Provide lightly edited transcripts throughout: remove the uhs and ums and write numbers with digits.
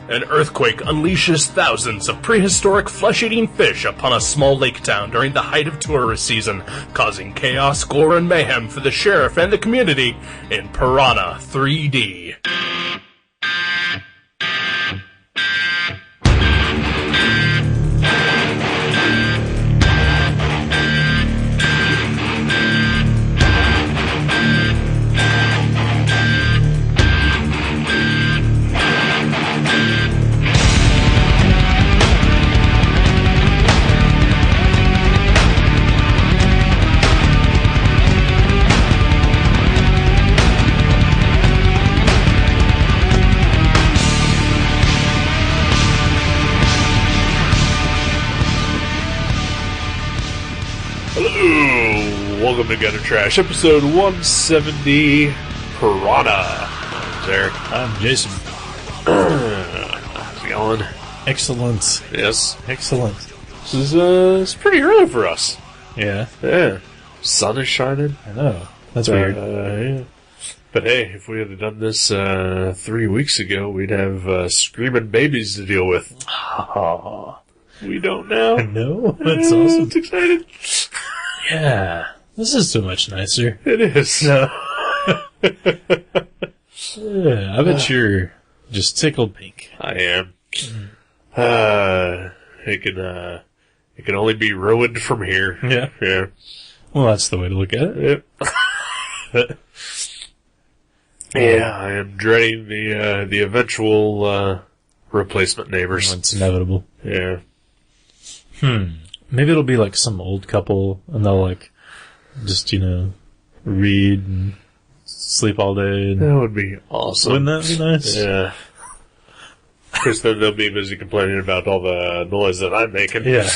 An earthquake unleashes thousands of prehistoric flesh-eating fish upon a small lake town during the height of tourist season, causing chaos, gore, and mayhem for the sheriff and the community in Piranha 3D. Welcome to Gutter Trash, episode 170, Piranha. I'm Eric. I'm Jason. How's it going? Excellent. Yes. Excellent. This is it's pretty early for us. Yeah. Yeah. Sun is shining. I know. That's weird. Yeah. But hey, if we had done this 3 weeks ago, we'd have screaming babies to deal with. We don't now. No? That's awesome. It's exciting. Yeah. This is so much nicer. It is. No. Yeah, I bet you're just tickled pink. I am. It can only be ruined from here. Yeah. Yeah. Well, that's the way to look at it. Yep. Yeah, I am dreading the eventual replacement neighbors. It's inevitable. Yeah. Maybe it'll be like some old couple, and they'll like just, read and sleep all day. And That would be awesome. wouldn't that be nice? Yeah. Because then they'll be busy complaining about all the noise that I'm making. Yeah.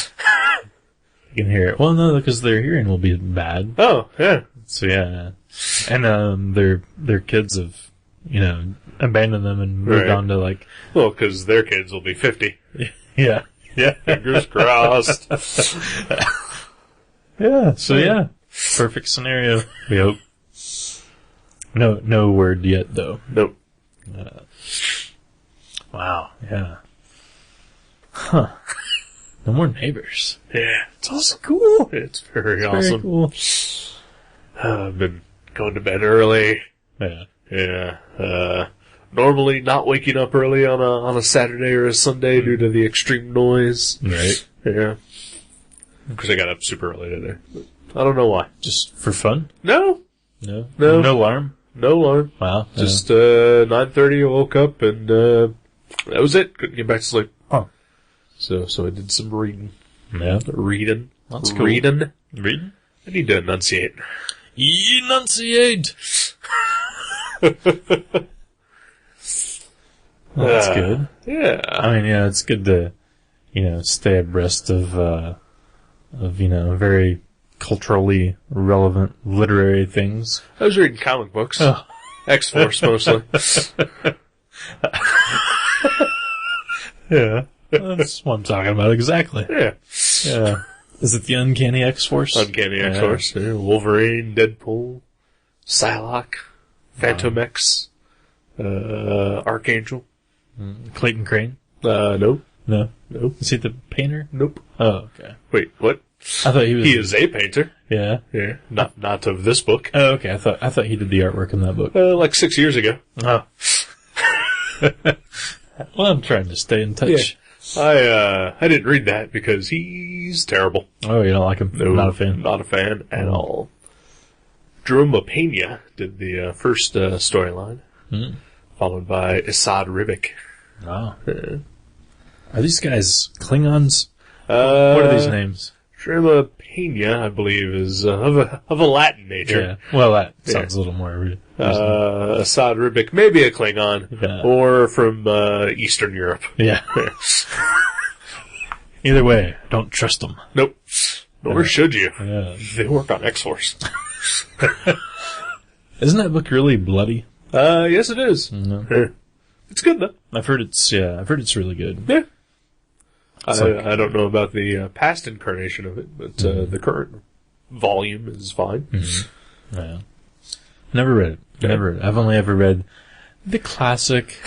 You can hear it. Well, no, because their hearing will be bad. Oh, yeah. So yeah, and their kids have abandoned them and moved on to like Well, because their kids will be 50. yeah Fingers crossed. yeah. So yeah, perfect scenario. We hope. No word yet though. Nope. Wow. Yeah. Huh. No more neighbors. Yeah, it's awesome. Cool. It's very awesome. Very cool. I've been going to bed early. Yeah. Yeah. Normally not waking up early on a Saturday or a Sunday due to the extreme noise. Right. Yeah. Because I got up super early today. I don't know why. Just for fun? No. No. No. No alarm. No alarm. Wow. Just 9:30 I woke up and that was it. Couldn't get back to sleep. Huh. So I did some reading. Yeah. Reading. That's cool. Reading. Reading. I need to enunciate. Enunciate. Well, that's good. Yeah. I mean, yeah, it's good to, stay abreast of very culturally relevant literary things. I was reading comic books. Oh. X-Force mostly. Yeah. That's what I'm talking about, exactly. Yeah. Yeah. Is it the Uncanny X-Force? Uncanny X-Force. Yeah. Wolverine, Deadpool, Psylocke, Phantom X, Archangel. Clayton Crane? Nope. No. Nope. Is he the painter? Nope. Oh, okay. Wait, what? I thought he was. He is a painter. Yeah. Yeah. Not of this book. Oh, okay. I thought he did the artwork in that book. Like 6 years ago. Oh. Well, I'm trying to stay in touch. Yeah. I didn't read that because he's terrible. Oh, you don't like him? No, Not a fan? Not a fan at all. Jerome Pena did the first storyline, followed by Assad Ribic. Wow. Are these guys Klingons? What are these names? Jerome Pena, I believe, is of a Latin nature. Yeah. Well, that sounds a little more reasonable. Assad Ribic, maybe a Klingon, or from Eastern Europe. Yeah. Either way, don't trust them. Nope. Nor should you. Yeah. They work on X-Force. Isn't that book really bloody? Yes it is. No. It's good though. I've heard it's really good. Yeah. I don't know about the past incarnation of it, but the current volume is fine. Mm-hmm. Yeah. Never read it. Never read it. I've only ever read the classic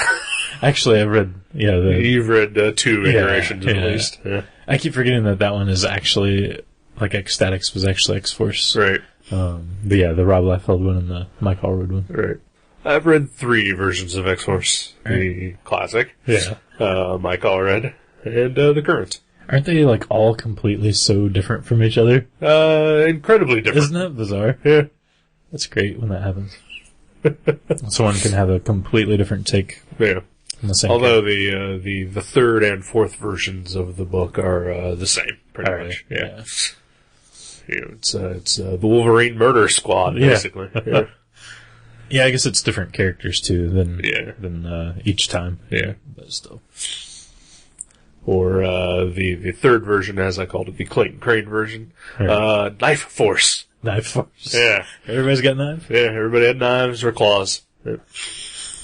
Actually, I've read, You've read 2 iterations at least. Yeah. I keep forgetting that one is actually, like, Ecstatics was actually X-Force. Right. But yeah, the Rob Liefeld one and the Mike Allred one. Right. I've read 3 versions of X-Force. Right. The classic. Yeah. Mike Allred, and the current. Aren't they, like, all completely so different from each other? Incredibly different. Isn't that bizarre? Yeah. That's great when that happens. Someone can have a completely different take. Yeah. On the same Although the 3rd and 4th versions of the book are the same, pretty much. Yeah. It's the Wolverine Murder Squad, basically. Yeah. Yeah, I guess it's different characters too than each time. Yeah, but still. Or the 3rd version, as I called it, the Clayton Crane version, Knife Force. Knife Force. Yeah, everybody's got knives. Yeah, everybody had knives or claws. Yep.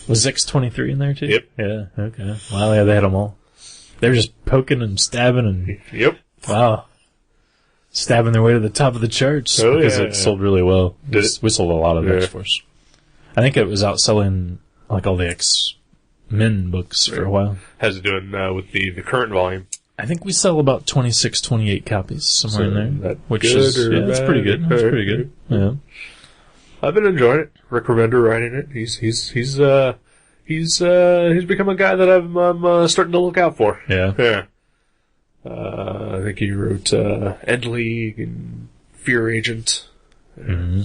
Was X-23 in there too? Yep. Yeah. Okay. Wow. Yeah, they had them all. They were just poking and stabbing and. Yep. Wow. Stabbing their way to the top of the charts because it sold really well. We sold a lot of X-Force. I think it was outselling like all the X-Men books for a while. How's it doing with the current volume? I think we sell about 26, 28 copies somewhere in there. Which is it's pretty good. It's pretty good. Yeah. I've been enjoying it. Rick Remender writing it. He's become a guy that I'm starting to look out for. Yeah. Yeah. I think he wrote End League and Fear Agent.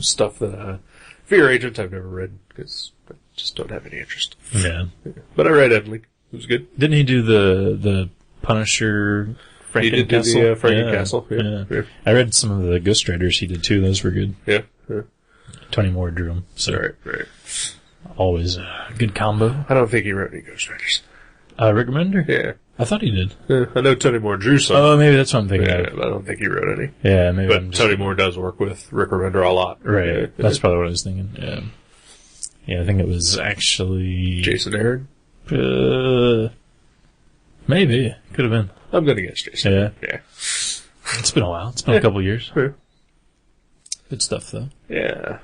Stuff that Fear Agent I've never read because I just don't have any interest. Yeah. But I read End League. It was good. Didn't he do the Punisher Franken he did Castle? Do the Franken Castle. Yeah. I read some of the Ghost Riders he did too. Those were good. Yeah. Tony Moore drew them. So Right. always a good combo. I don't think he wrote any Ghost Riders. Rick Remender? Yeah. I thought he did. Yeah, I know Tony Moore drew some. Oh, maybe that's what I'm thinking of. But I don't think he wrote any. Yeah, maybe. But Tony Moore does work with Rick Remender a lot. Right. Yeah. That's probably what I was thinking. Yeah. Yeah, I think it was actually... Jason Aaron? Maybe. Could have been. I'm going to guess Jason. Yeah. It's been a while. It's been a couple years. Yeah. Good stuff, though. Yeah.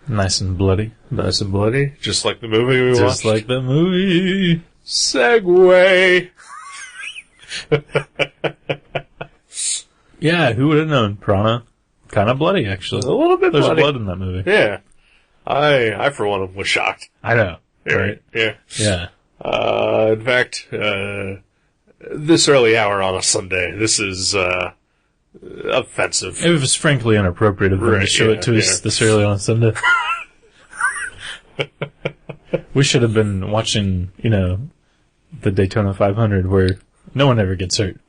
Nice and bloody. Nice and bloody. Just like the movie we watched. Just like the movie. Segway. Yeah, who would have known? Piranha. Kind of bloody, actually. A little bit There's bloody. blood in that movie. Yeah. I for one, was shocked. I know. Right? Yeah. Yeah. In fact, this early hour on a Sunday, this is, offensive. It was frankly inappropriate of them to show it to us this early on a Sunday. We should have been watching, the Daytona 500 where no one ever gets hurt.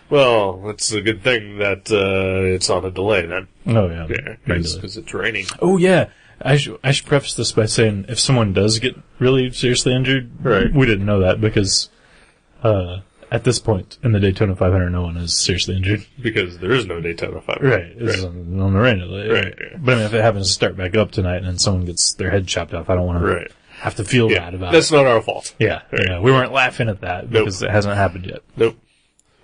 Well, it's a good thing that it's on a delay then. Oh, yeah. Yeah, because it's raining. Oh, yeah. I should preface this by saying if someone does get really seriously injured, we didn't know that because at this point in the Daytona 500, no one is seriously injured. Because there is no Daytona 500. Right. It's on the rain delay. Right. Yeah. But I mean, if it happens to start back up tonight and then someone gets their head chopped off, I don't want to have to feel bad about it. That's not our fault. Yeah. Right. Yeah. We weren't laughing at that because it hasn't happened yet. Nope.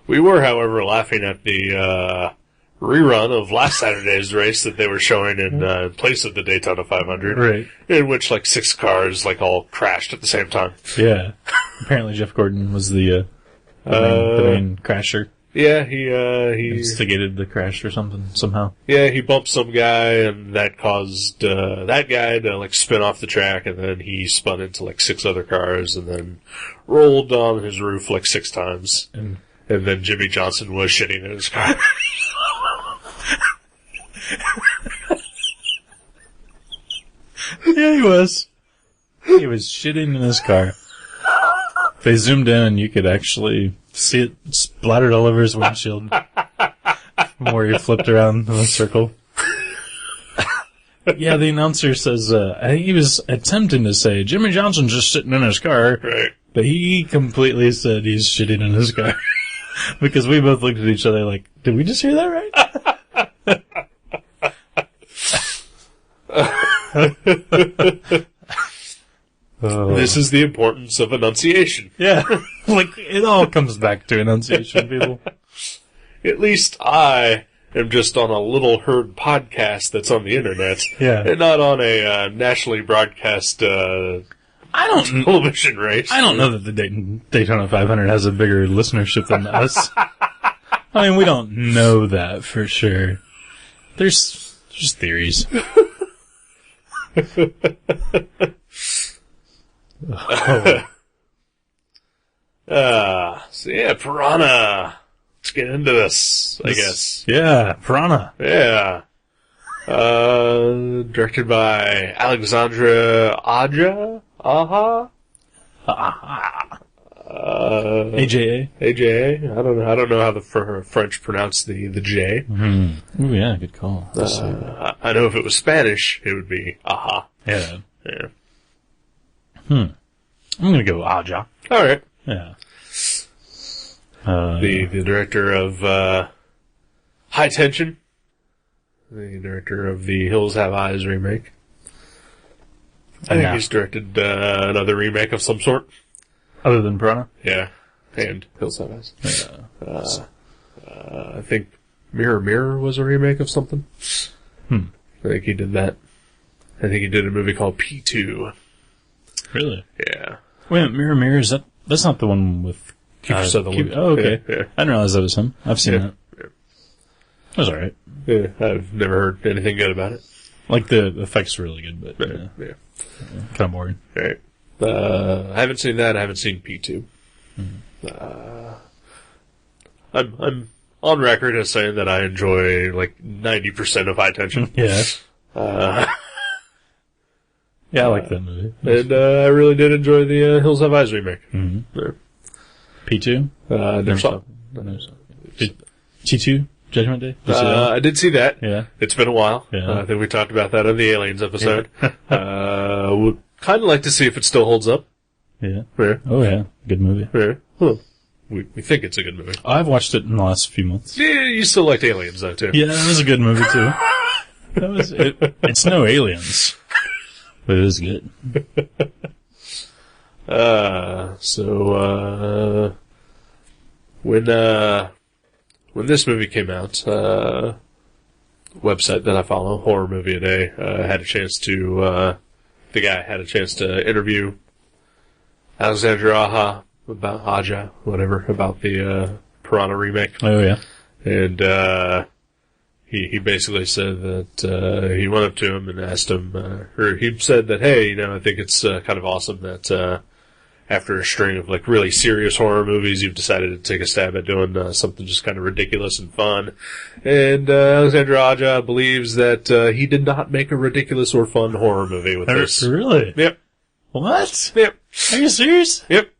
We were, however, laughing at the rerun of last Saturday's race that they were showing in place of the Daytona 500. Right. In which, 6 cars, all crashed at the same time. Yeah. Apparently Jeff Gordon was the main crasher. Yeah, he instigated the crash or something, somehow. Yeah, he bumped some guy, and that caused that guy to, spin off the track, and then he spun into, 6 other cars, and then rolled on his roof, 6 times. And then Jimmy Johnson was shitting in his car. Yeah, he was. He was shitting in his car. If they zoomed in, you could actually see it splattered all over his windshield. From where he flipped around in a circle. Yeah, the announcer says, I think he was attempting to say, Jimmy Johnson's just sitting in his car. Right. But he completely said he's shitting in his car. Because we both looked at each other like, did we just hear that right? This is the importance of enunciation. Yeah. It all comes back to enunciation, people. At least I am just on a little heard podcast that's on the internet. Yeah. And not on a nationally broadcast I television race. I don't know that the Daytona 500 has a bigger listenership than us. I mean, we don't know that for sure. There's just theories. So yeah, Piranha. Let's get into this, I guess. Yeah, Piranha. Yeah. Directed by Alexandra Aja? Aha? AJA? AJA? I don't know how the French pronounce the J. Mm-hmm. Oh yeah, good call. I know if it was Spanish, it would be Aha. Yeah. Yeah. I'm gonna go Aja. Alright. Yeah. The director of High Tension. The director of the Hills Have Eyes remake. I think he's directed another remake of some sort. Other than Piranha? Yeah. And Hills Have Eyes. Yeah. I think Mirror Mirror was a remake of something. I think he did that. I think he did a movie called P2. Really? Yeah. Wait, Mirror Mirror, that's not the one with Kiefer Sutherland. Oh, okay. Yeah. I didn't realize that was him. I've seen that. Yeah. That was alright. Yeah, I've never heard anything good about it. Like, the effects were really good, but Yeah. kind of boring. Right. I haven't seen that. I haven't seen P2. I'm on record as saying that I enjoy like 90% of High Tension. Yeah. Yeah, I like that movie. And I really did enjoy the Hills Have Eyes remake. Mm-hmm. Yeah. P2? Never saw it. T2? Judgment Day? Did you see that? I did see that. Yeah. It's been a while. Yeah. I think we talked about that on the Aliens episode. Would kind of like to see if it still holds up. Yeah. Yeah. Oh yeah, good movie. Yeah. Huh. We think it's a good movie. I've watched it in the last few months. Yeah, you still liked Aliens though too. Yeah, that was a good movie too. It's no Aliens, but it is good. When this movie came out, website that I follow, Horror Movie A Day, had a chance to interview Alexandra Aja about the Piranha remake. Oh yeah. And he basically said that he went up to him and asked him, or he said that, hey, I think it's kind of awesome that after a string of like really serious horror movies, you've decided to take a stab at doing something just kind of ridiculous and fun. And Alexandra Aja believes that he did not make a ridiculous or fun horror movie with this. Really? Yep. What? Yep. Are you serious? Yep.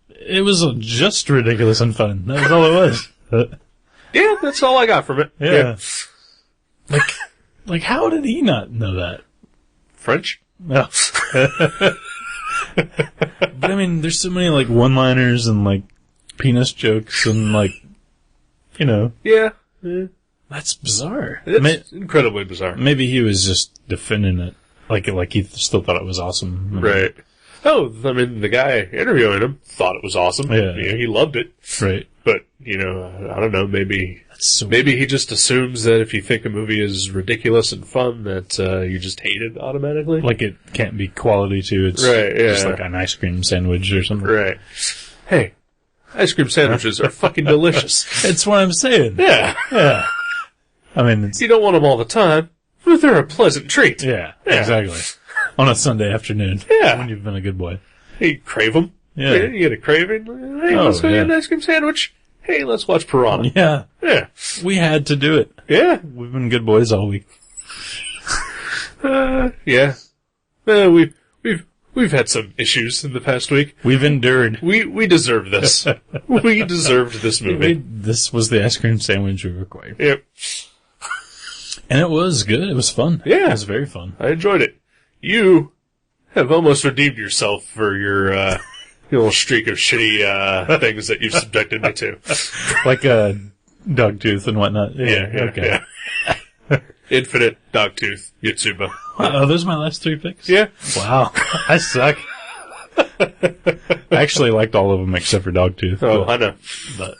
It was just ridiculous and fun. That was all it was. Yeah, that's all I got from it. Yeah. Like, how did he not know that? French? No. But I mean, there's so many like one-liners and like penis jokes and like, Yeah. that's bizarre. It's incredibly bizarre. Maybe he was just defending it, like he still thought it was awesome. Right. Oh, I mean, the guy interviewing him thought it was awesome. Yeah. He loved it. Right. But, I don't know, maybe he just assumes that if you think a movie is ridiculous and fun, that you just hate it automatically. Like it can't be quality too. It's right, yeah. just like an ice cream sandwich or something. Right. Hey, ice cream sandwiches are fucking delicious. It's what I'm saying. Yeah. Yeah. I mean, you don't want them all the time, but they're a pleasant treat. Yeah, exactly. On a Sunday afternoon. Yeah. When you've been a good boy. Hey, you crave them. Yeah. You get a craving. Hey, let's go get an ice cream sandwich. Hey, let's watch Piranha. Yeah. Yeah. We had to do it. Yeah. We've been good boys all week. Yeah. We've had some issues in the past week. We've endured. We deserve this. We deserved this movie. This was the ice cream sandwich we required. Yep. And it was good. It was fun. Yeah. It was very fun. I enjoyed it. You have almost redeemed yourself for your little streak of shitty things that you've subjected me to. Like Dogtooth and whatnot. Yeah. Okay. Yeah. Infinite, Dogtooth, Yotsuba. Wow, are those my last three picks? Yeah. Wow. I suck. I actually liked all of them except for Dogtooth. Oh, I know. But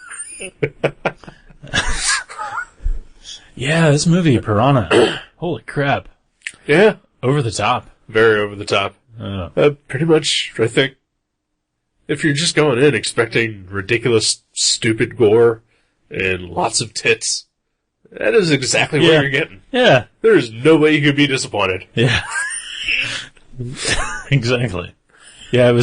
yeah, this movie, Piranha. Holy crap. Yeah. Over the top. Very over the top. Pretty much, I think, if you're just going in expecting ridiculous, stupid gore and lots of tits, that is exactly what you're getting. Yeah. There's no way you could be disappointed. Yeah. Exactly. Yeah,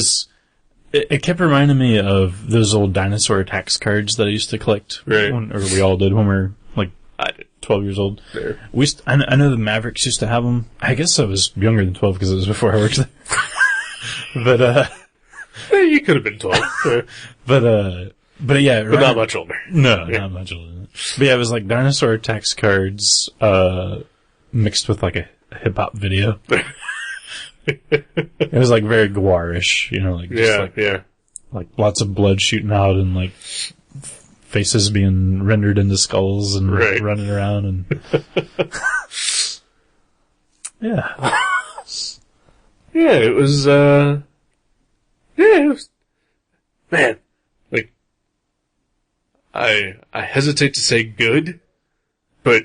it kept reminding me of those old dinosaur attacks cards that I used to collect. Right. Or we all did when we were, like, I did. 12 years old. There. I know the Mavericks used to have them. I guess I was younger than 12 because it was before I worked there. You could have been 12. But yeah. But not much older. No, not much older. But yeah, it was like dinosaur attacks cards, mixed with like a hip-hop video. It was like very gore-ish, like just like lots of blood shooting out and like faces being rendered into skulls and running around and yeah. Yeah, it was man, like I hesitate to say good, but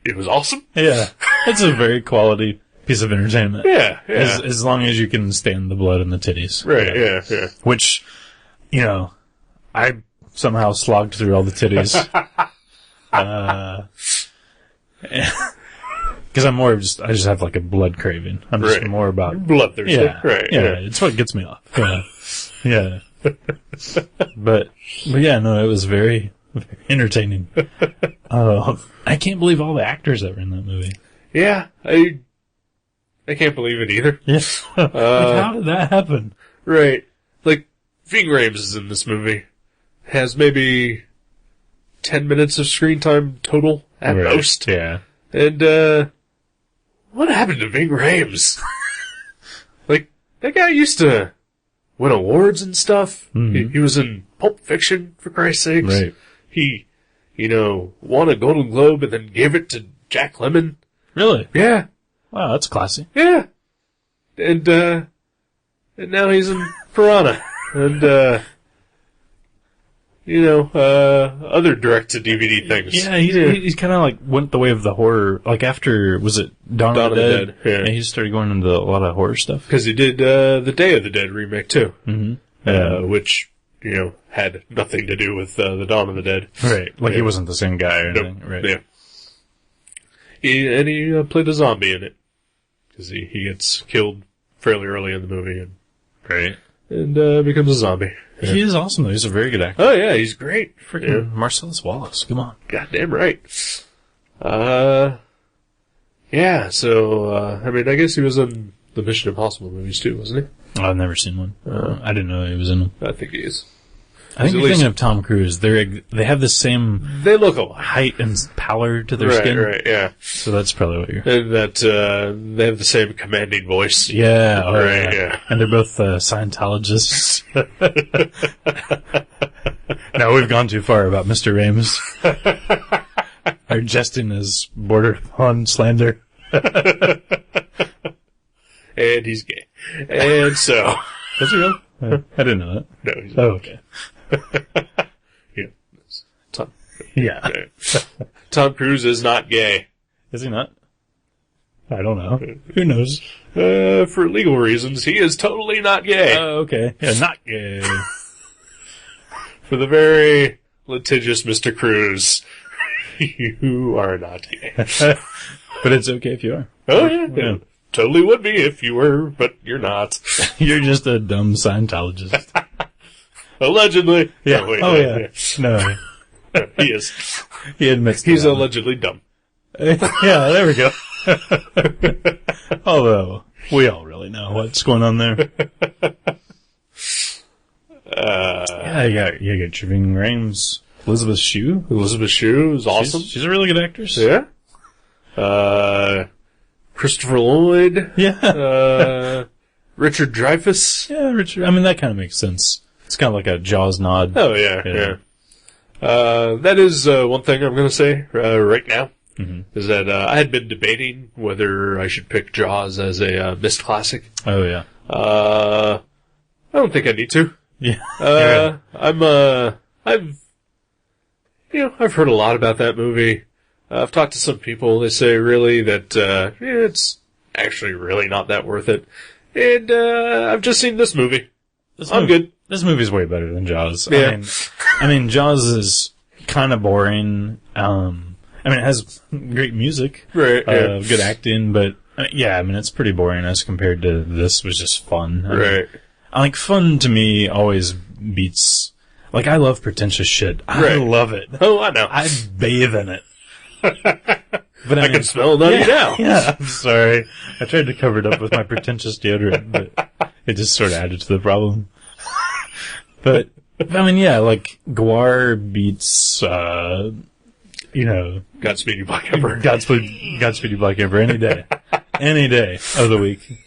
it was awesome. Yeah. It's a very quality piece of entertainment. Yeah. As long as you can stand the blood and the titties. Right, yeah. Which, I somehow slogged through all the titties. Because I'm more of I just have like a blood craving. I'm just more about bloodthirsty. Yeah. Right. Yeah. It's what gets me off. Yeah. But yeah, no, it was very, very entertaining. I can't believe all the actors that were in that movie. Yeah, I can't believe it either. Yeah. Like, how did that happen? Right. Like, Ving Rhames is in this movie. Has maybe 10 minutes of screen time total at most. Yeah. And, what happened to Ving Rhames? Like, that guy used to win awards and stuff. Mm-hmm. He was in Pulp Fiction, for Christ's sakes. Right. He, won a Golden Globe and then gave it to Jack Lemmon. Really? Yeah. Wow, that's classy. Yeah. And now he's in Piranha. And, other direct-to-DVD things. Yeah, he's kind of like went the way of the horror. Like after, was it Dawn of the Dead? Yeah. And he started going into a lot of horror stuff. Because he did the Day of the Dead remake, too. Mm-hmm. Which, had nothing to do with the Dawn of the Dead. Right. Like he wasn't the same guy or anything. Nope. Right. Yeah. He played a zombie in it. Because he gets killed fairly early in the movie. And becomes a zombie. Yeah. He is awesome, though. He's a very good actor. Oh, yeah, he's great. Freaking Marcellus Wallace. Come on. Goddamn right. Yeah, so, I guess he was in the Mission Impossible movies too, wasn't he? I've never seen one. I didn't know he was in them. I think he is. I think you're thinking of Tom Cruise. They have the same they look alike. height and pallor to their skin. Right, yeah. So that's probably what you're... And that, they have the same commanding voice. Yeah. Right, yeah. And they're both Scientologists. Now we've gone too far about Mr. Rames. Our jesting is bordered upon slander. And he's gay. And so... Is he really? I didn't know that. No, he's not. Oh, okay. Yeah. Tom. Yeah. Tom Cruise is not gay. Is he not? I don't know. Who knows? For legal reasons, he is totally not gay. Oh, okay. Yeah, not gay. For the very litigious Mr. Cruise, you are not gay. But it's okay if you are. Oh, yeah. Totally would be if you were, but you're not. You're just a dumb Scientologist. Allegedly. Yeah. No, wait, yeah. No. He is. He admits he's allegedly dumb. Yeah, there we go. Although, we all really know what's going on there. Yeah, you got Ving Rhames. Elizabeth Shue. Elizabeth Shue is awesome. She's a really good actress. Yeah. Christopher Lloyd. Yeah. Richard Dreyfuss. Yeah, Richard. I mean, that kind of makes sense. It's kind of like a Jaws nod. Oh, yeah. That is one thing I'm going to say right now. Mm-hmm. Is that I had been debating whether I should pick Jaws as a missed classic. Oh, yeah. I don't think I need to. Yeah. I've heard a lot about that movie. I've talked to some people. They say really that it's actually really not that worth it. And I've just seen this movie. I'm good. This movie's way better than Jaws. Yeah. I mean, Jaws is kind of boring. It has great music, right? Good acting, but it's pretty boring as compared to this. Was just fun, right? Fun to me always beats. I love pretentious shit. I love it. Oh, I know. I bathe in it. But I can smell it on you now. Yeah, I'm sorry. I tried to cover it up with my pretentious deodorant, but it just sort of added to the problem. But Gwar beats, Godspeed Black Emperor. Godspeed Black Emperor any day. Any day of the week.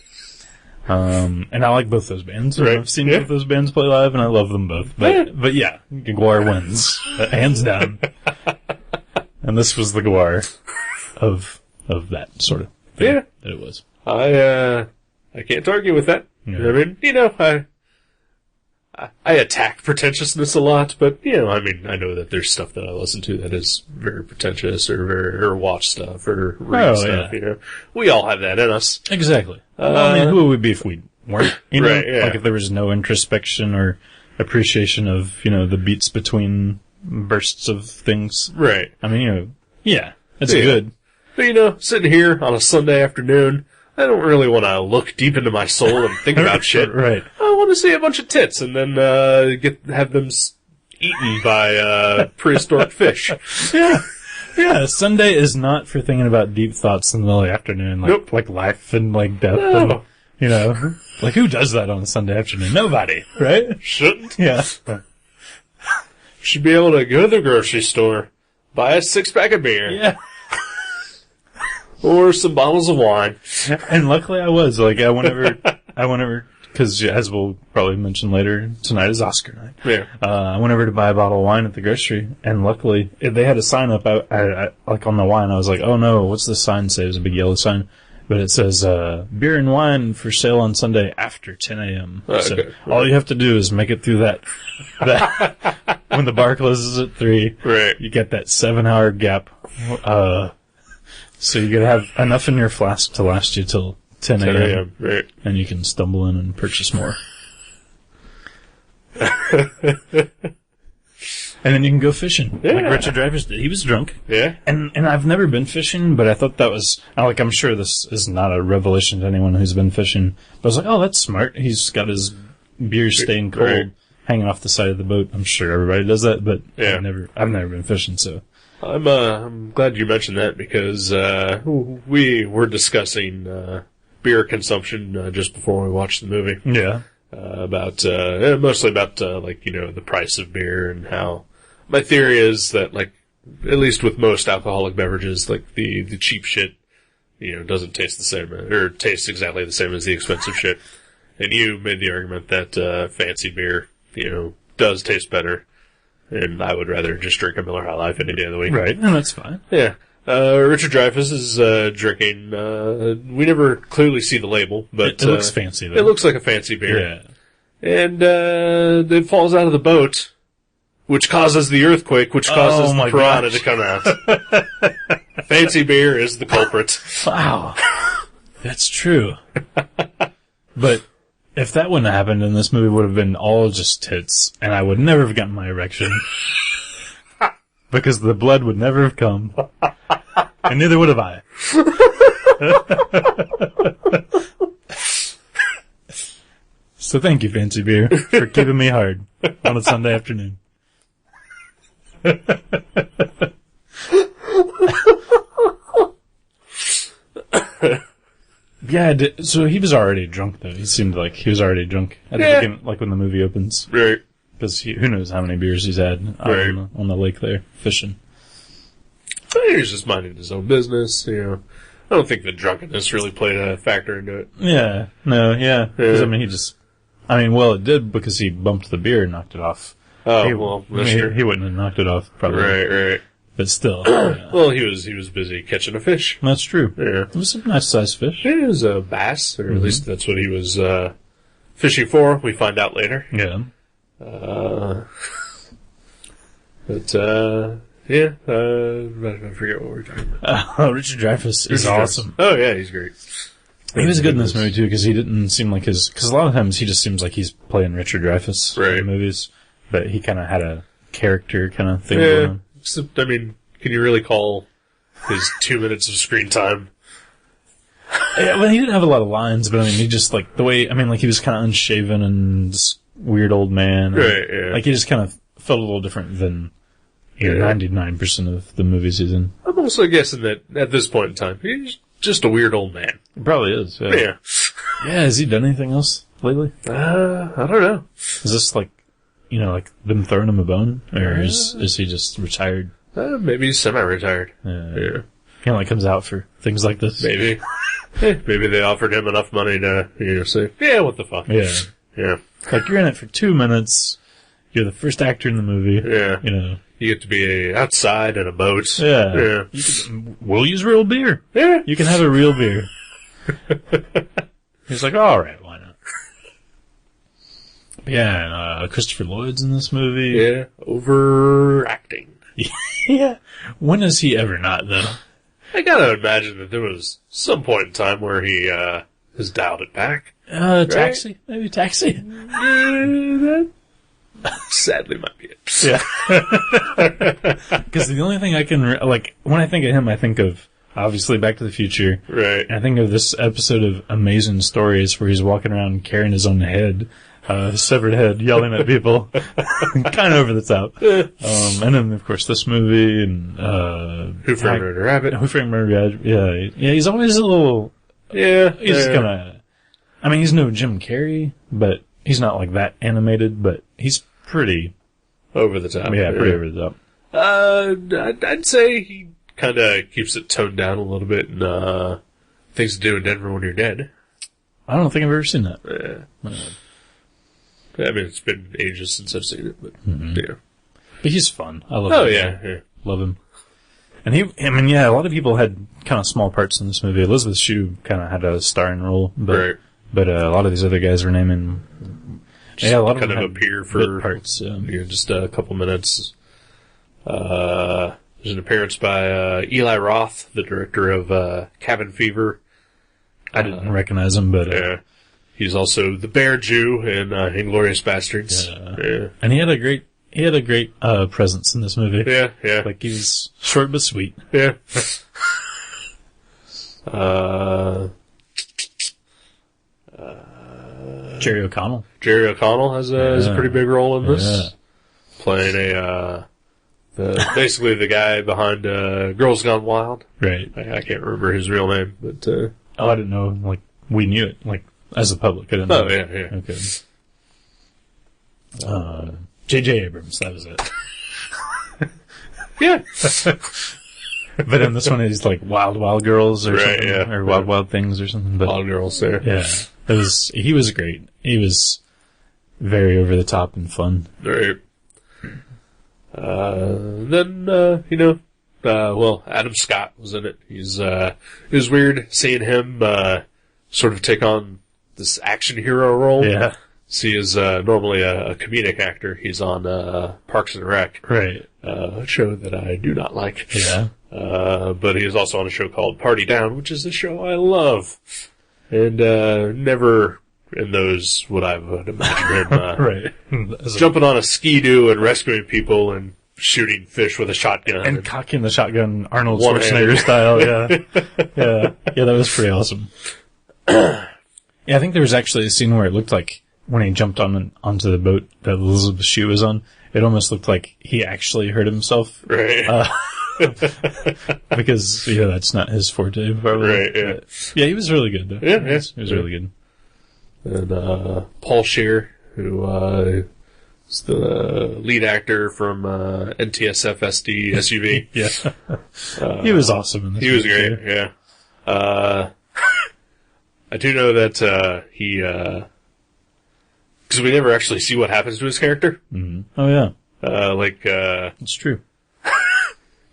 And I like both those bands. Right. I've seen both those bands play live, and I love them both. But Gwar wins. Hands down. And this was the Gwar of that sort of thing that it was. I can't argue with that. Yeah. I mean, I attack pretentiousness a lot, but, I know that there's stuff that I listen to that is very pretentious or watch stuff or read stuff, We all have that in us. Exactly. Who would we be if we weren't? Right, yeah. If there was no introspection or appreciation of, the beats between bursts of things. Right. It's good. But, sitting here on a Sunday afternoon, I don't really want to look deep into my soul and think about shit. Right. I want to see a bunch of tits and then have them eaten by prehistoric fish. Yeah. Yeah, Sunday is not for thinking about deep thoughts in the middle of the afternoon, like life and death. No. And, who does that on a Sunday afternoon? Nobody, right? Shouldn't. Yeah. Should be able to go to the grocery store, buy a 6-pack of beer. Yeah. Or some bottles of wine. And luckily I was. I whenever, because as we'll probably mention later, tonight is Oscar night. Yeah. I went over to buy a bottle of wine at the grocery, and luckily, they had a sign up, I on the wine, I was like, oh no, what's this sign say? It was a big yellow sign. But it says, beer and wine for sale on Sunday after 10 a.m. Okay. So all you have to do is make it through that when the bar closes at 3, right. You get that 7-hour gap, so you gotta have enough in your flask to last you till 10 a.m. Right. And you can stumble in and purchase more. And then you can go fishing. Yeah. Like Richard Dreyfuss did. He was drunk. Yeah. And I've never been fishing, but I thought that was, I'm sure this is not a revelation to anyone who's been fishing. But I was like, oh, that's smart. He's got his beer stained cold hanging off the side of the boat. I'm sure everybody does that, but I've never been fishing, so. I'm glad you mentioned that because, we were discussing, beer consumption, just before we watched the movie. Yeah. Mostly about, the price of beer and how my theory is that, at least with most alcoholic beverages, the cheap shit, doesn't taste the same, or tastes exactly the same as the expensive shit. And you made the argument that, fancy beer, does taste better. And I would rather just drink a Miller High Life any day of the week. Right, and that's fine. Yeah. Richard Dreyfuss is drinking, we never clearly see the label, but it looks fancy, though. It looks like a fancy beer. Yeah. And it falls out of the boat, which causes the earthquake, which causes the piranha to come out. Fancy beer is the culprit. Wow. That's true. But if that wouldn't have happened, then this movie would have been all just tits, and I would never have gotten my erection. Because the blood would never have come. And neither would have I. So thank you, Fancy Beer, for keeping me hard on a Sunday afternoon. Yeah, so he was already drunk, though. He seemed like he was already drunk at the beginning, like when the movie opens. Right. Because who knows how many beers he's had on the lake there, fishing. He was just minding his own business, I don't think the drunkenness really played a factor into it. Yeah. No, yeah. Because, it did because he bumped the beer and knocked it off. Oh, that's true. He wouldn't have knocked it off, probably. Right. But still. Yeah. Well, he was busy catching a fish. That's true. Yeah. It was a nice sized fish. It was a bass, or at least that's what he was, fishing for. We find out later. Yeah. But, Yeah, I forget what we're talking about. Richard Dreyfuss is awesome. Oh yeah, he's great. He was good in this movie too, because he didn't seem like because a lot of times he just seems like he's playing Richard Dreyfuss in the movies, but he kind of had a character kind of thing going on. Except, I mean, can you really call his 2 minutes of screen time? Yeah, well, he didn't have a lot of lines, but I mean, he just like the way, I mean, like he was kind of unshaven and just weird old man. And, right, yeah. Like he just kind of felt a little different than 99% of the movies he's in. I'm also guessing that at this point in time, he's just a weird old man. He probably is. Yeah. Yeah, has he done anything else lately? I don't know. Is this like, like them throwing him a bone? Or is he just retired? Maybe he's semi-retired. Yeah. He only comes out for things like this. Maybe. Maybe they offered him enough money to, say, yeah, what the fuck. Yeah. Yeah. Like, you're in it for 2 minutes. You're the first actor in the movie. Yeah. You get to be outside in a boat. Yeah. We'll use real beer. Yeah. You can have a real beer. He's like, all right, why not? Yeah, and Christopher Lloyd's in this movie. Yeah. Overacting. Yeah. When is he ever not, though? I gotta imagine that there was some point in time where he has dialed it back. Taxi? Right? Maybe Taxi? That sadly might be it. Yeah. Because the only thing I can, when I think of him, I think of, obviously, Back to the Future. Right. And I think of this episode of Amazing Stories where he's walking around carrying his own head, severed head, yelling at people. Kind of over the top. And then, of course, this movie and, Who Framed Roger Rabbit. Who Framed Roger Rabbit, yeah. Yeah, he's always a little, he's kinda, I mean, he's no Jim Carrey, but he's not like that animated, but he's pretty over the top. Yeah, pretty over the top. I'd say he kind of keeps it toned down a little bit in Things to Do in Denver When You're Dead. I don't think I've ever seen that. Yeah. I mean, it's been ages since I've seen it, but yeah. But he's fun. I love him. Oh, yeah. Love him. And a lot of people had kind of small parts in this movie. Elizabeth Shue kind of had a starring role, but a lot of these other guys were naming. A lot of kind of appear for parts. Just a couple minutes. There's an appearance by Eli Roth, the director of Cabin Fever. I didn't recognize him, but he's also the Bear Jew in Inglourious Bastards. Yeah. And he had a great presence in this movie. Yeah. Like he was short but sweet. Yeah. Jerry O'Connell. Jerry O'Connell has a pretty big role in this. Yeah. Playing basically the guy behind Girls Gone Wild. Right. I can't remember his real name, but I didn't know. Like we knew it. Like as the public, I didn't know. Oh yeah. Okay. J.J. Abrams. That was it. Yeah. But in this one, he's like Wild Wild Girls or something, or Wild Wild Things or something. But Wild Girls there. Yeah. He was great. He was very over the top and fun. Right. Then, Adam Scott was in it. It was weird seeing him, sort of take on this action hero role. Yeah. He is, normally a comedic actor. He's on, Parks and Rec. Right. A show that I do not like. Yeah. But he is also on a show called Party Down, which is a show I love. And, never in those would I would imagine him, right. Jumping on a ski-doo and rescuing people and shooting fish with a shotgun. And cocking the shotgun Arnold Schwarzenegger style, yeah. Yeah, that was pretty awesome. Yeah, I think there was actually a scene where it looked like when he jumped onto the boat that Elizabeth Shue was on, it almost looked like he actually hurt himself. Right. Because, that's not his forte, probably. Right, yeah. Yeah, he was really good, though. Yeah, He was really good. And, Paul Scheer, who, is the lead actor from, NTSF SD SUV. Yeah. He was awesome in this movie. He was great, yeah. I do know that, he, because we never actually see what happens to his character. Mm-hmm. Oh, yeah. It's true.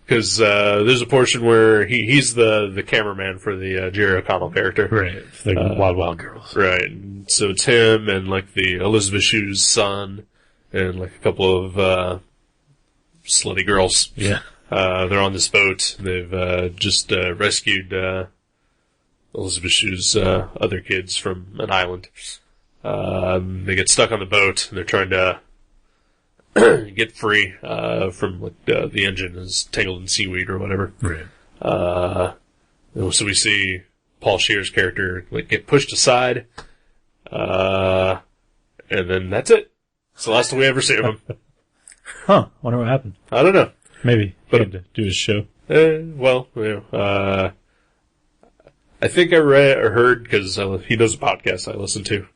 Because there's a portion where he's the cameraman for the Jerry O'Connell character. Right. The Wild Wild Girls. Right. And so it's him and, the Elizabeth Shue's son and, a couple of slutty girls. Yeah. They're on this boat. They've just rescued Elizabeth Shue's other kids from an island. They get stuck on the boat, and they're trying to get free from like the engine is tangled in seaweed or whatever. Right. So we see Paul Scheer's character like get pushed aside, and then that's it. It's the last we ever see of him. Huh. Wonder what happened. I don't know. Maybe he had to do his show. Well, you know, I think I read or heard, because he does a podcast I listen to.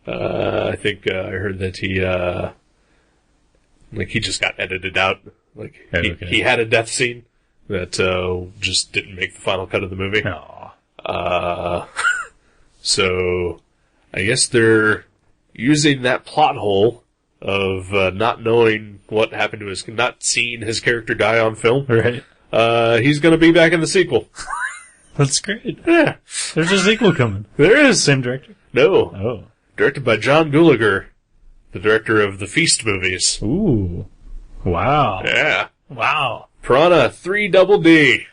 I think I heard that he just got edited out. Like he had a death scene that just didn't make the final cut of the movie. Aww. So I guess they're using that plot hole of not knowing what happened to not seeing his character die on film. Right. He's going to be back in the sequel. That's great. Yeah. There's a sequel coming. There is. Same director? No. Oh. Directed by John Gulager, the director of the Feast movies. Ooh. Wow. Yeah. Wow. Piranha 3 Double D.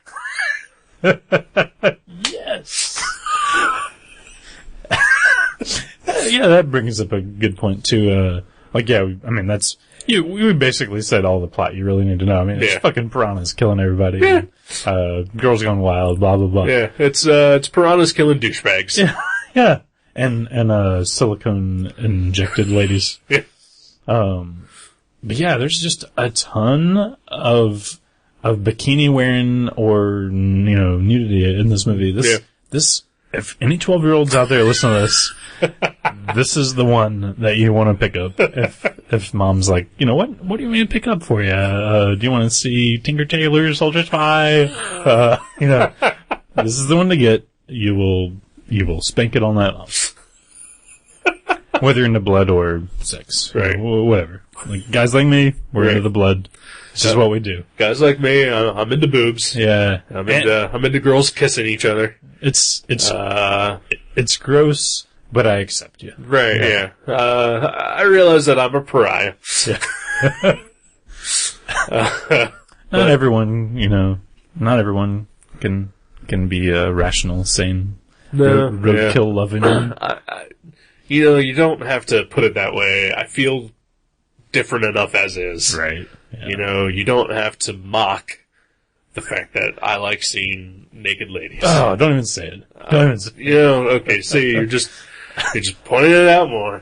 Yes. Yeah, that brings up a good point too. That's we basically said all the plot you really need to know. I mean, it's fucking piranhas killing everybody. Yeah. And, girls going wild, blah blah blah. Yeah, it's piranhas killing douchebags. Yeah, yeah, and silicone injected ladies. Yeah. But yeah, there's just a ton of bikini wearing or nudity in this movie. This if any 12-year-olds out there listen to this, this is the one that you want to pick up. If mom's like, what do you want me to pick up for you? Do you want to see Tinker Tailor Soldier Spy? This is the one to get. You will spank it all night long. Whether into blood or sex. Right. Whatever. Like, guys like me, we're into the blood. This is what we do. Guys like me, I'm into boobs. Yeah. I'm into girls kissing each other. It's gross, but I accept you. Right, yeah. I realize that I'm a pariah. Yeah. Not everyone can be a rational, sane, roadkill loving. You don't have to put it that way. I feel different enough as is. Right. Yeah. You don't have to mock the fact that I like seeing naked ladies. Oh, don't even say it. Don't even say it. Okay, see, you're just pointing it out more.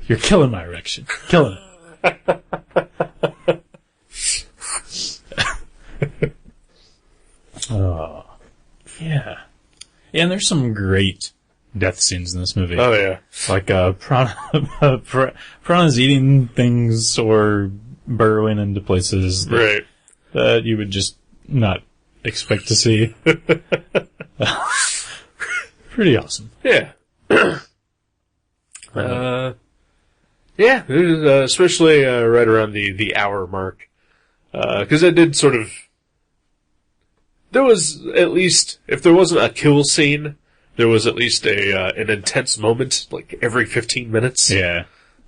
You're killing my erection. Killing it. Oh. Yeah. Yeah, and there's some great death scenes in this movie. Oh, yeah. Like, piranhas eating things or burrowing into places that you would just not expect to see. Pretty awesome. Yeah. Especially right around the hour mark. Because it did sort of... There was at least, if there wasn't a kill scene, there was at least an intense moment, like every 15 minutes. Yeah.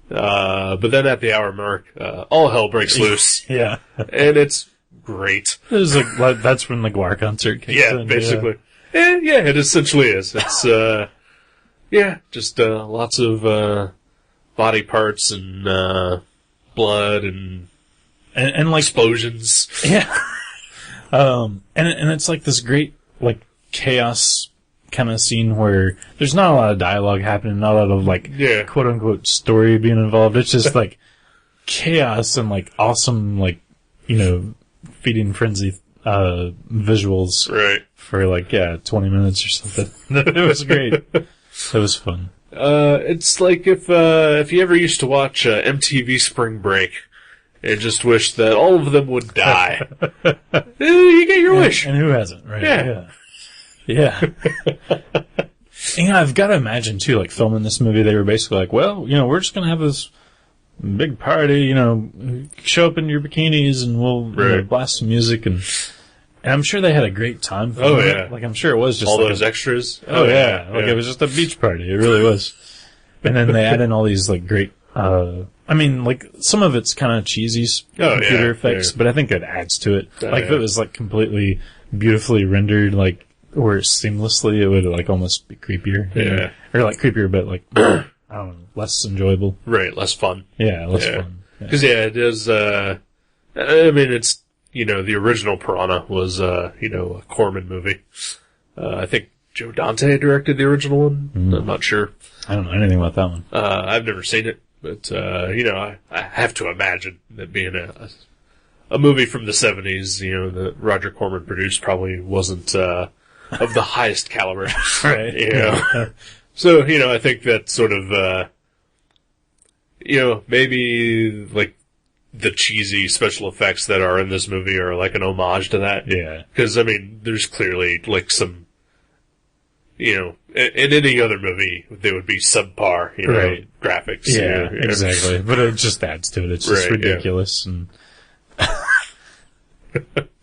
But then at the hour mark, all hell breaks loose. Yeah. And it's great. It was like that's when the Guar concert kicks in. Yeah, basically. Yeah, it essentially is. It's, just lots of body parts and blood and like explosions. Yeah. And it's like this great, like, chaos kind of scene where there's not a lot of dialogue happening, not a lot of, like, quote unquote story being involved. It's just like chaos and like awesome, like, feeding frenzy, visuals. Right. For like, 20 minutes or something. It was great. It was fun. It's like if you ever used to watch MTV Spring Break and just wish that all of them would die. You get your wish. And who hasn't, right? Yeah. I've got to imagine too, like filming this movie, they were basically like, well, we're just going to have this big party, show up in your bikinis and we'll blast some music and I'm sure they had a great time filming it. Like I'm sure it was just all like those extras. Like it was just a beach party. It really was. And then they add in all these like great, I mean, like, some of it's kind of cheesy computer effects, but I think it adds to it. Like, if it was, like, completely beautifully rendered, like, or seamlessly, it would, like, almost be creepier. Yeah. Or, like, creepier, but, like, I don't know, less enjoyable. Right, less fun. Yeah, less fun. Because, it is, I mean, it's, the original Piranha was, a Corman movie. I think Joe Dante directed the original one. I'm not sure. I don't know anything about that one. I've never seen it. But, I have to imagine that being a movie from the 70s, that Roger Corman produced probably wasn't, of the highest caliber. Right. So, I think that sort of, maybe, like, the cheesy special effects that are in this movie are like an homage to that. Yeah. Because, I mean, there's clearly, like, some, in any other movie, there would be subpar, right. graphics. Yeah, exactly. But it just adds to it. It's just ridiculous. And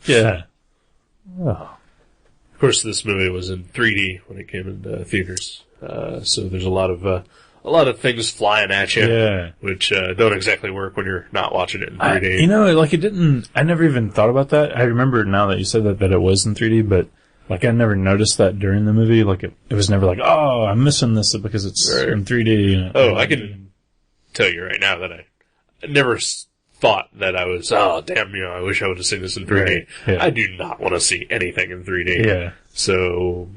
yeah. Oh. Of course, this movie was in 3D when it came into theaters. So there's a lot of things flying at you, which don't exactly work when you're not watching it in 3D. Like, it didn't. I never even thought about that. I remember now that you said that it was in 3D, but like, I never noticed that during the movie. Like, it was never like, oh, I'm missing this because it's in 3D. I can tell you right now that I never thought that I was, oh, damn, I wish I would have seen this in 3D. Right. Yeah. I do not want to see anything in 3D. Yeah. So,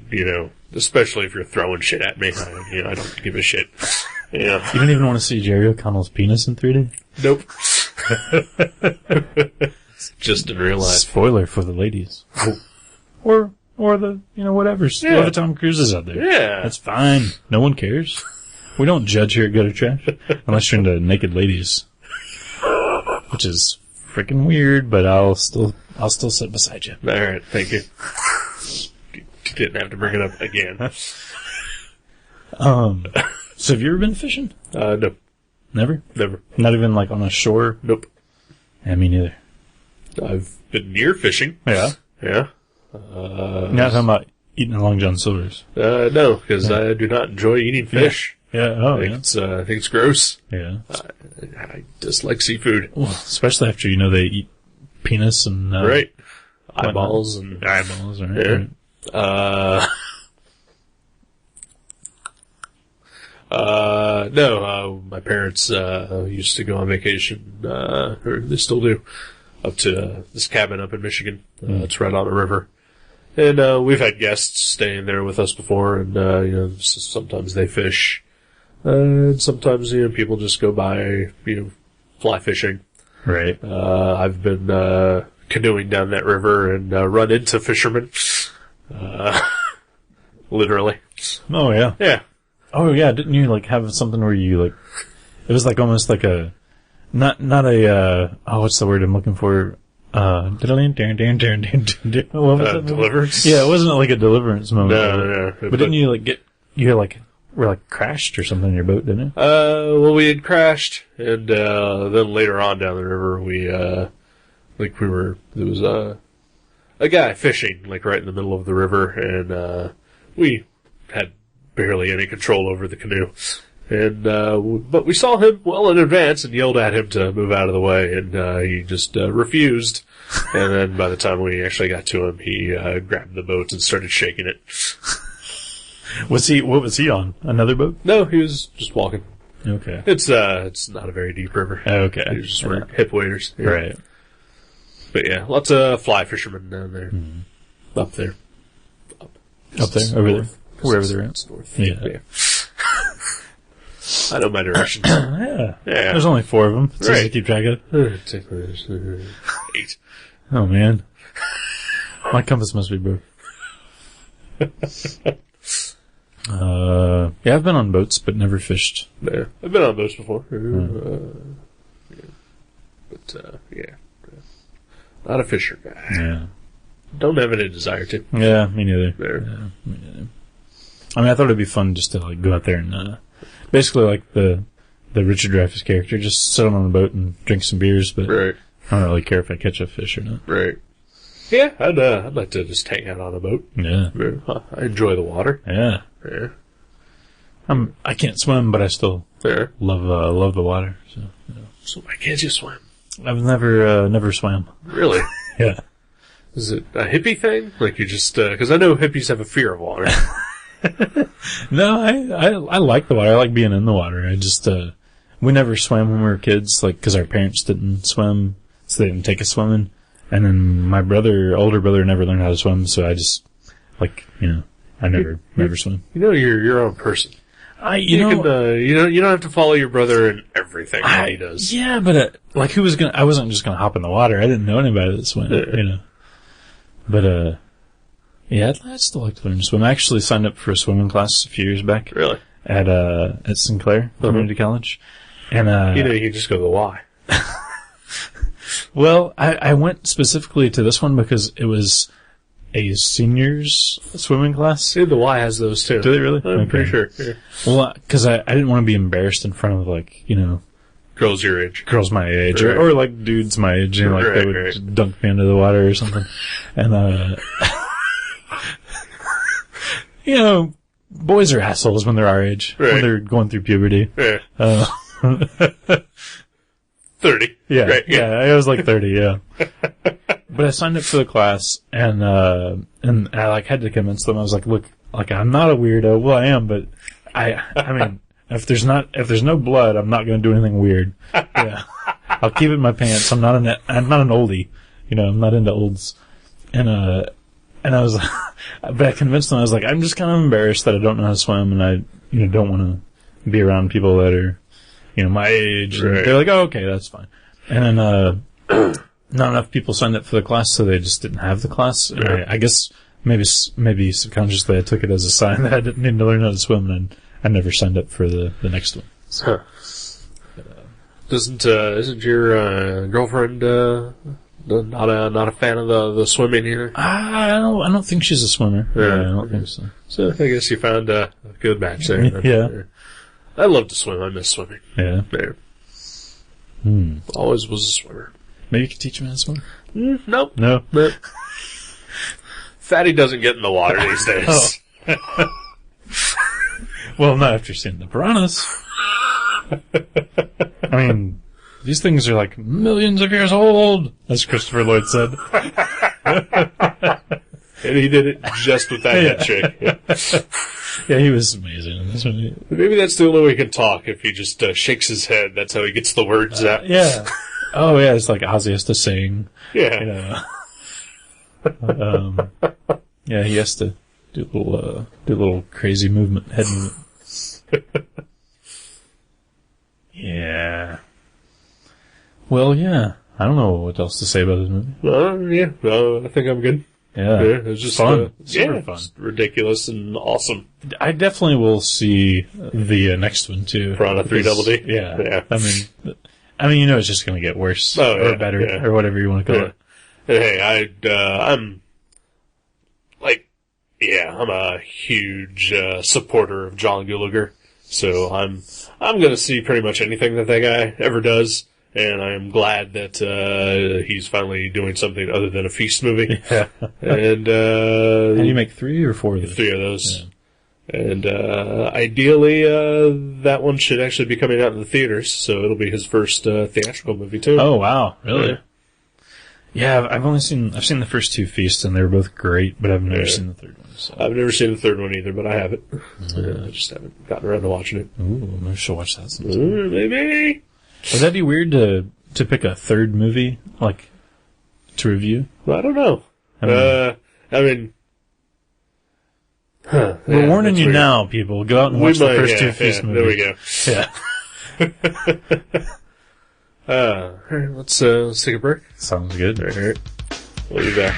especially if you're throwing shit at me, I don't give a shit. Yeah. You don't even want to see Jerry O'Connell's penis in 3D? Nope. Just in real life. Spoiler for the ladies. Or the, whatever's. Yeah. The Tom Cruises out there. Yeah. That's fine. No one cares. We don't judge here at Good or Trash. Unless you're into naked ladies. Which is freaking weird, but I'll still sit beside you. Alright, thank you. Didn't have to bring it up again. So have you ever been fishing? No. Never? Never. Not even like on a shore? Nope. Yeah, me neither. I've been near fishing. Yeah? Yeah. You're not talking about eating a Long John Silver's? No, because I do not enjoy eating fish. Yeah, I think it's gross. Yeah. I dislike seafood. Well, especially after they eat penis and... right. Eyeballs and... Eyeballs, right. Yeah. No, my parents, used to go on vacation, or they still do, up to this cabin up in Michigan. It's right on a river. And, we've had guests staying there with us before, and, sometimes they fish. And sometimes, people just go by, fly fishing. Right. I've been, canoeing down that river and, run into fishermen. Literally. Oh, yeah. Yeah. Oh, yeah. Didn't you, have something where you, it was almost like a, not a, what's the word I'm looking for? What was that deliverance? Yeah, it wasn't like a deliverance moment. No. But didn't you, were crashed or something in your boat, didn't you? Well, we had crashed, and, then later on down the river, there was a guy fishing, right in the middle of the river, and, we had barely any control over the canoe. And, but we saw him well in advance and yelled at him to move out of the way, and, he just, refused. And then by the time we actually got to him, he, grabbed the boat and started shaking it. What was he on? Another boat? No, he was just walking. Okay. It's not a very deep river. Okay. He was just wearing hip waders. Yeah. Right. But yeah, lots of fly fishermen down there. Mm-hmm. Up there. Up there? Over there? Wherever they're at. It's north. Yeah. I know my directions. Yeah. Yeah. There's only 4 of them. It's easy to keep track of. 8. Oh, man. My compass must be broke. Yeah, I've been on boats, but never fished. Yeah, I've been on boats before. Yeah. Not a fisher guy. Yeah. Don't have any desire to. Yeah, me neither. There. Yeah, me neither. I mean, I thought it'd be fun just to go out there and basically like the Richard Dreyfuss character, just sit on a boat and drink some beers. But right. I don't really care if I catch a fish or not. Right. Yeah, I'd like to just hang out on a boat. Yeah. I enjoy the water. Yeah. Yeah. I can't swim, but I still Yeah. Love the water. So, So why can't you swim? I've never swam. Really? Yeah. Is it a hippie thing? Like you just, cause I know hippies have a fear of water. No, I like the water. I like being in the water. I just, we never swam when we were kids, like, cause our parents didn't swim, so they didn't take us swimming. And then my older brother never learned how to swim, so I just, like, I never swim. You're your own person. You don't have to follow your brother in everything that he does. Yeah, but, like, I wasn't just gonna hop in the water. I didn't know anybody that swam, But, yeah, I'd still like to learn to swim. I actually signed up for a swimming class a few years back. Really? At Sinclair Community College. And, you can just go to the Y. Well, I went specifically to this one because it was a seniors swimming class. See, the Y has those too. Do they really? I'm pretty sure. Yeah. Well, cause I didn't want to be embarrassed in front of, like, girls your age. Girls my age. Right. Or like dudes my age, like they would dunk me into the water or something. And, boys are assholes when they're our age. Right. When they're going through puberty. Yeah. 30. Yeah. Right, yeah. I was like 30, yeah. But I signed up for the class and I like had to convince them. I was like, look, like I'm not a weirdo. Well, I am, but I mean, if there's no blood, I'm not going to do anything weird. Yeah. I'll keep it in my pants. I'm not an oldie. I'm not into olds. And I was, but I convinced them. I was like, I'm just kind of embarrassed that I don't know how to swim, and I, don't want to be around people that are, my age. Right. And they're like, oh, okay, that's fine. And then, not enough people signed up for the class, so they just didn't have the class. And Right. I guess maybe subconsciously I took it as a sign that I didn't need to learn how to swim, and I never signed up for the next one. So. Isn't your girlfriend not a fan of the swimming either? I don't think she's a swimmer. Yeah. I don't think so. So I guess you found a good match there. Yeah. I love to swim. I miss swimming. Yeah. Always was a swimmer. Maybe you could teach me how to swim. Nope. No. Fatty doesn't get in the water these days. Oh. Well, not after seeing the piranhas. I mean, these things are like millions of years old, as Christopher Lloyd said. And he did it just with that head shake. Yeah, he was amazing in this one. Maybe that's the only way he can talk, if he just shakes his head. That's how he gets the words out. Yeah. Oh, yeah, it's like Ozzy has to sing. Yeah. Yeah, he has to do a little crazy movement, head movement. Yeah. Well, yeah. I don't know what else to say about this movie. I think I'm good. Yeah. It was just fun. Super fun. Just ridiculous and awesome. I definitely will see the next one too. Piranha 3 Double D? Yeah. I mean, it's just going to get worse or better or whatever you want to call it. And hey, I'm a huge supporter of John Gallagher, so I'm gonna see pretty much anything that guy ever does, and I'm glad that he's finally doing something other than a feast movie. Yeah. And How do you make 3 or 4 of those? 3 of those. Yeah. And ideally, that one should actually be coming out in the theaters, so it'll be his first theatrical movie too. Oh wow, really? Yeah, I've seen the first 2 feasts, and they were both great, but I've never seen the third one. So. I've never seen the third one either, but I have it. I just haven't gotten around to watching it. Ooh, maybe I should watch that sometime. Maybe. Would that be weird to pick a third movie, like, to review? Well, I don't know. We're warning you now, people. Go out and watch the first 2 feast movies. There we go. Yeah. Alright, let's take a break. Sounds good. Alright. We'll be back.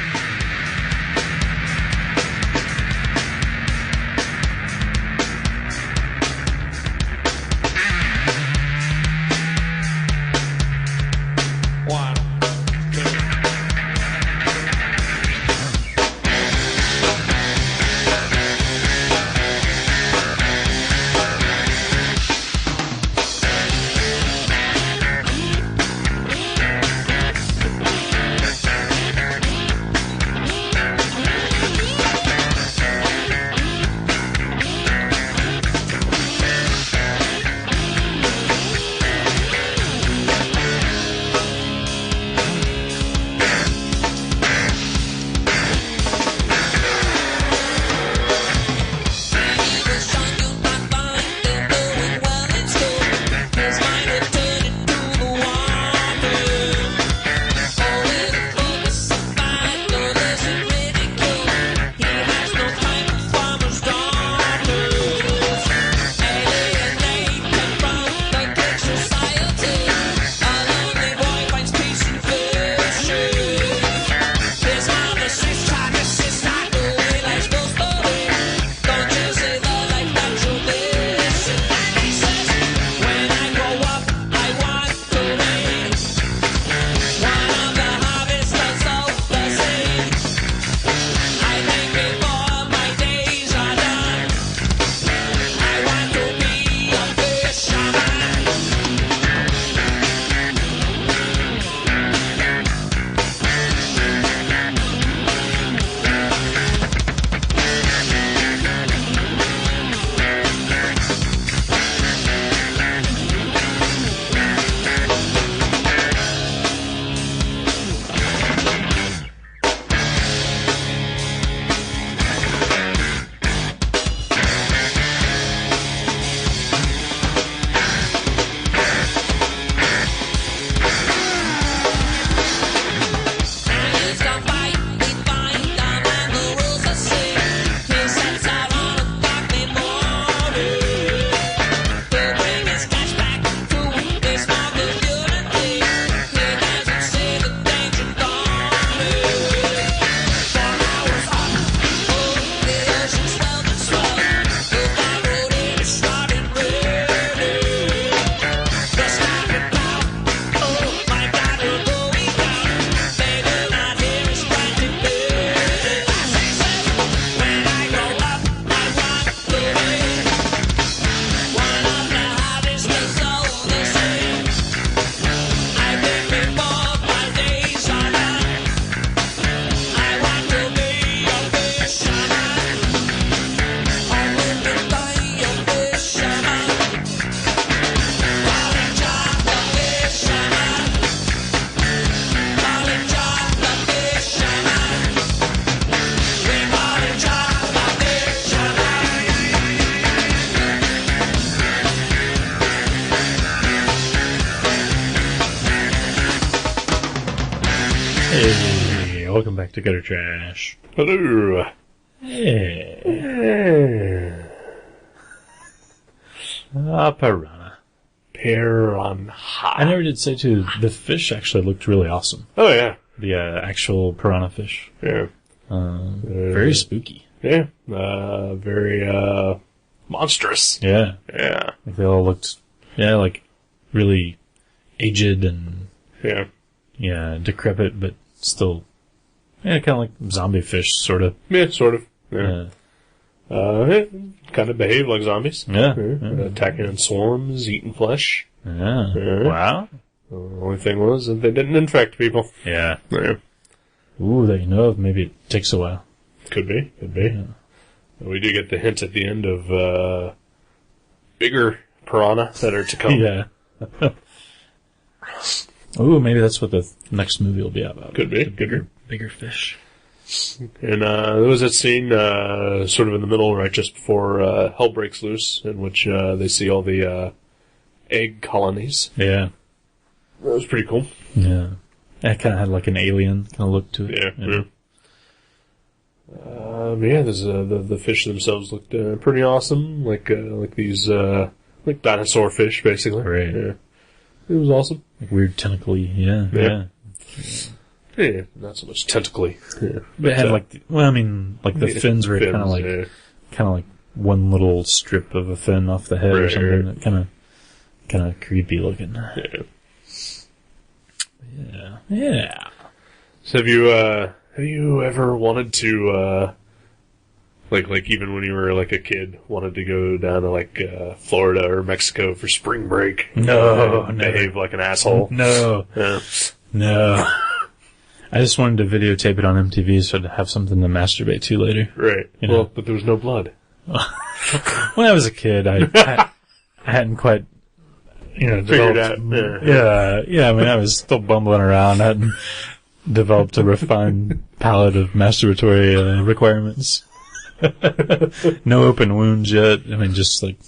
welcome back to Gutter Trash. Hello. Hey. Piranha. Piranha. I never did say, too, the fish actually looked really awesome. Oh, yeah. The actual piranha fish. Yeah. Very spooky. Yeah. Very monstrous. Yeah. Yeah. Like they all looked, like, really aged and, decrepit, but still, kind of like zombie fish, sort of. Yeah, sort of. Yeah. Kind of behave like zombies. Yeah. Attacking in swarms, eating flesh. Yeah. Wow. The only thing was that they didn't infect people. Yeah. Yeah. Ooh, that you know of. Maybe it takes a while. Could be. Yeah. We do get the hint at the end of bigger piranha that are to come. Yeah. Ooh, maybe that's what the next movie will be about. Could be. Bigger fish. And there was that scene sort of in the middle, right just before hell breaks loose, in which they see all the egg colonies. Yeah. That was pretty cool. Yeah. It kind of had like an alien kind of look to it. Yeah. The fish themselves looked pretty awesome, like these like dinosaur fish, basically. Right. Yeah. It was awesome. Like weird tentacly. Yeah. Yeah, not so much tentacly. Yeah. But it had like, the fins were kind of like one little strip of a fin off the head or something. That kind of creepy looking. Yeah. So have you ever wanted to, like even when you were like a kid, wanted to go down to like, Florida or Mexico for spring break? No. Behave like an asshole? No. Yeah. No. I just wanted to videotape it on MTV so I'd have something to masturbate to later. Right. You know? Well, but there was no blood. When I was a kid, I hadn't quite, Figured out. Yeah. I mean, I was still bumbling around. I hadn't developed a refined palette of masturbatory requirements. No open wounds yet. I mean, just like,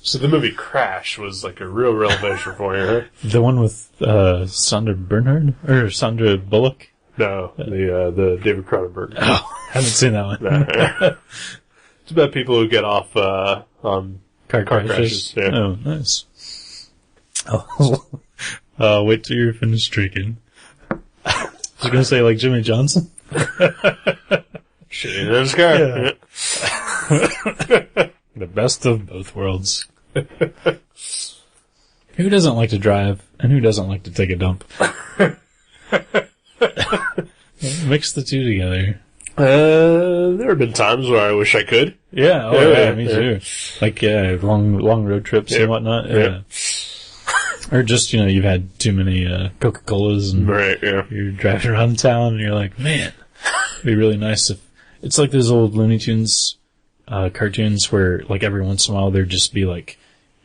So the movie Crash was like a real revelation for you, huh? The one with Sandra Bullock? No, the David Cronenberg. Oh, haven't seen that one. No. It's about people who get off on car crashes. Yeah. Oh, nice. Wait till you're finished drinking. I was going to say like Jimmy Johnson. Shit in his car. Yeah. The best of both worlds. Who doesn't like to drive, and who doesn't like to take a dump? Mix the two together. There have been times where I wish I could. Yeah, me too. Like, long road trips and whatnot. Yeah. Or just, you've had too many Coca-Colas and you're driving around town and you're like, man, it'd be really nice if... It's like those old Looney Tunes cartoons where, like, every once in a while there'd just be, like,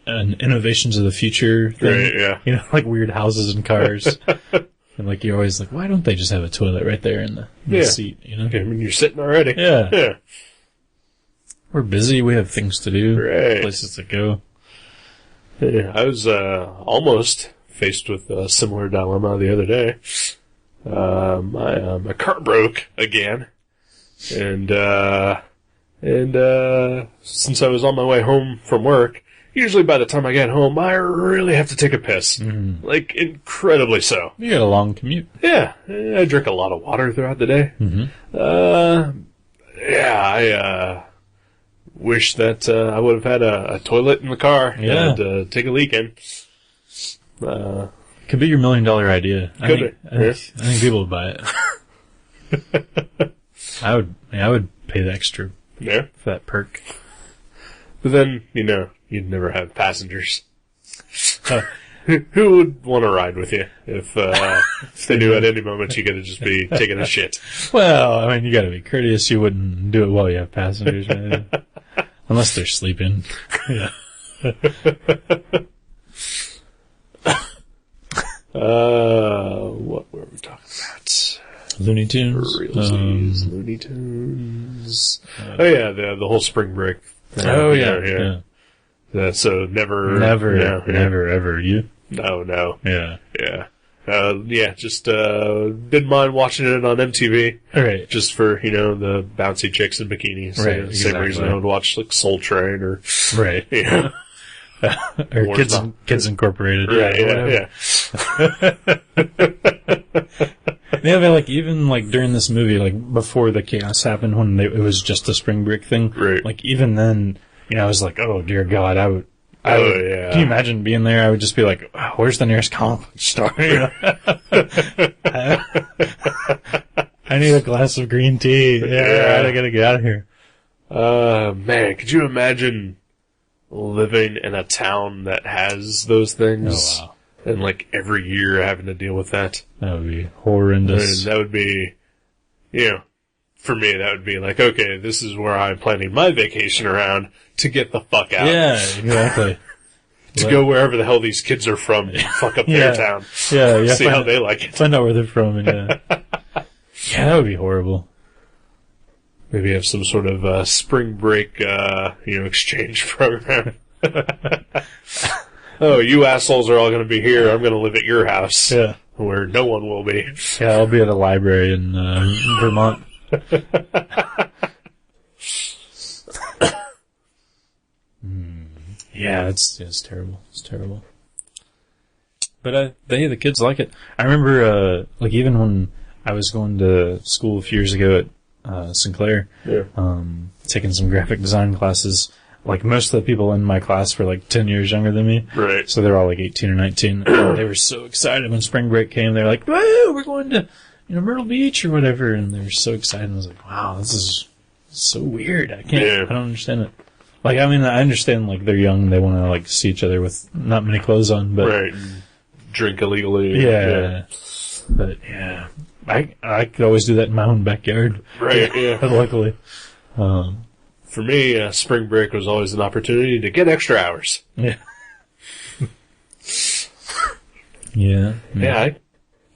an innovations of the future thing. Right, yeah. Like weird houses and cars. And, like, you're always like, why don't they just have a toilet right there in the seat, I mean, you're sitting already. Yeah. We're busy. We have things to do. Right. Places to go. Yeah, I was almost faced with a similar dilemma the other day. My car broke again. And since I was on my way home from work, usually by the time I get home, I really have to take a piss. Mm-hmm. Like, incredibly so. You got a long commute. Yeah. I drink a lot of water throughout the day. Mm-hmm. I wish that I would have had a toilet in the car and take a leak in. Could be your $1 million idea. I think people would buy it. I would pay the extra for that perk. But then, you'd never have passengers. Who would want to ride with you if they knew at any moment you could just be taking a shit? Well, I mean, you gotta be courteous. You wouldn't do it while you have passengers, man. Unless they're sleeping. Yeah. What were we talking about? Looney Tunes. Looney Tunes. The whole spring break. Yeah. So never, ever you. No. Yeah. Yeah. just didn't mind watching it on MTV. Right. Just for, the bouncy chicks in bikinis. Right, Same exactly. reason I would watch, like, Soul Train or... Right. Or Kids Incorporated. Right, Yeah, but like even like during this movie, like before the chaos happened, when it was just a spring break thing, right. Like even then, I was like, oh dear God, I would. Yeah. Can you imagine being there? I would just be like, oh, where's the nearest comic book store? I need a glass of green tea. Yeah, I gotta get out of here. Man, could you imagine living in a town that has those things? Oh wow. And like every year having to deal with that. That would be horrendous. That would be, for me, that would be like, okay, this is where I'm planning my vacation around to get the fuck out. Yeah, exactly. To go wherever the hell these kids are from, fuck up their town. Yeah. See how they like it. Find out where they're from, and yeah, that would be horrible. Maybe have some sort of spring break, exchange program. Oh, you assholes are all going to be here. I'm going to live at your house. Yeah. Where no one will be. Yeah, I'll be at a library in Vermont. Yeah, it's terrible. It's terrible. But the kids like it. I remember, even when I was going to school a few years ago at Sinclair, taking some graphic design classes. Like, most of the people in my class were, 10 years younger than me. Right. So they're all, 18 or 19. They were so excited when spring break came. They were like, woo, we're going to, Myrtle Beach or whatever. And they were so excited. I was like, wow, this is so weird. I don't understand it. I understand, they're young. They want to, see each other with not many clothes on. But right. Drink illegally. Yeah. But, yeah. I could always do that in my own backyard. Right, yeah. Luckily. For me, spring break was always an opportunity to get extra hours. Yeah. Yeah. Yeah, I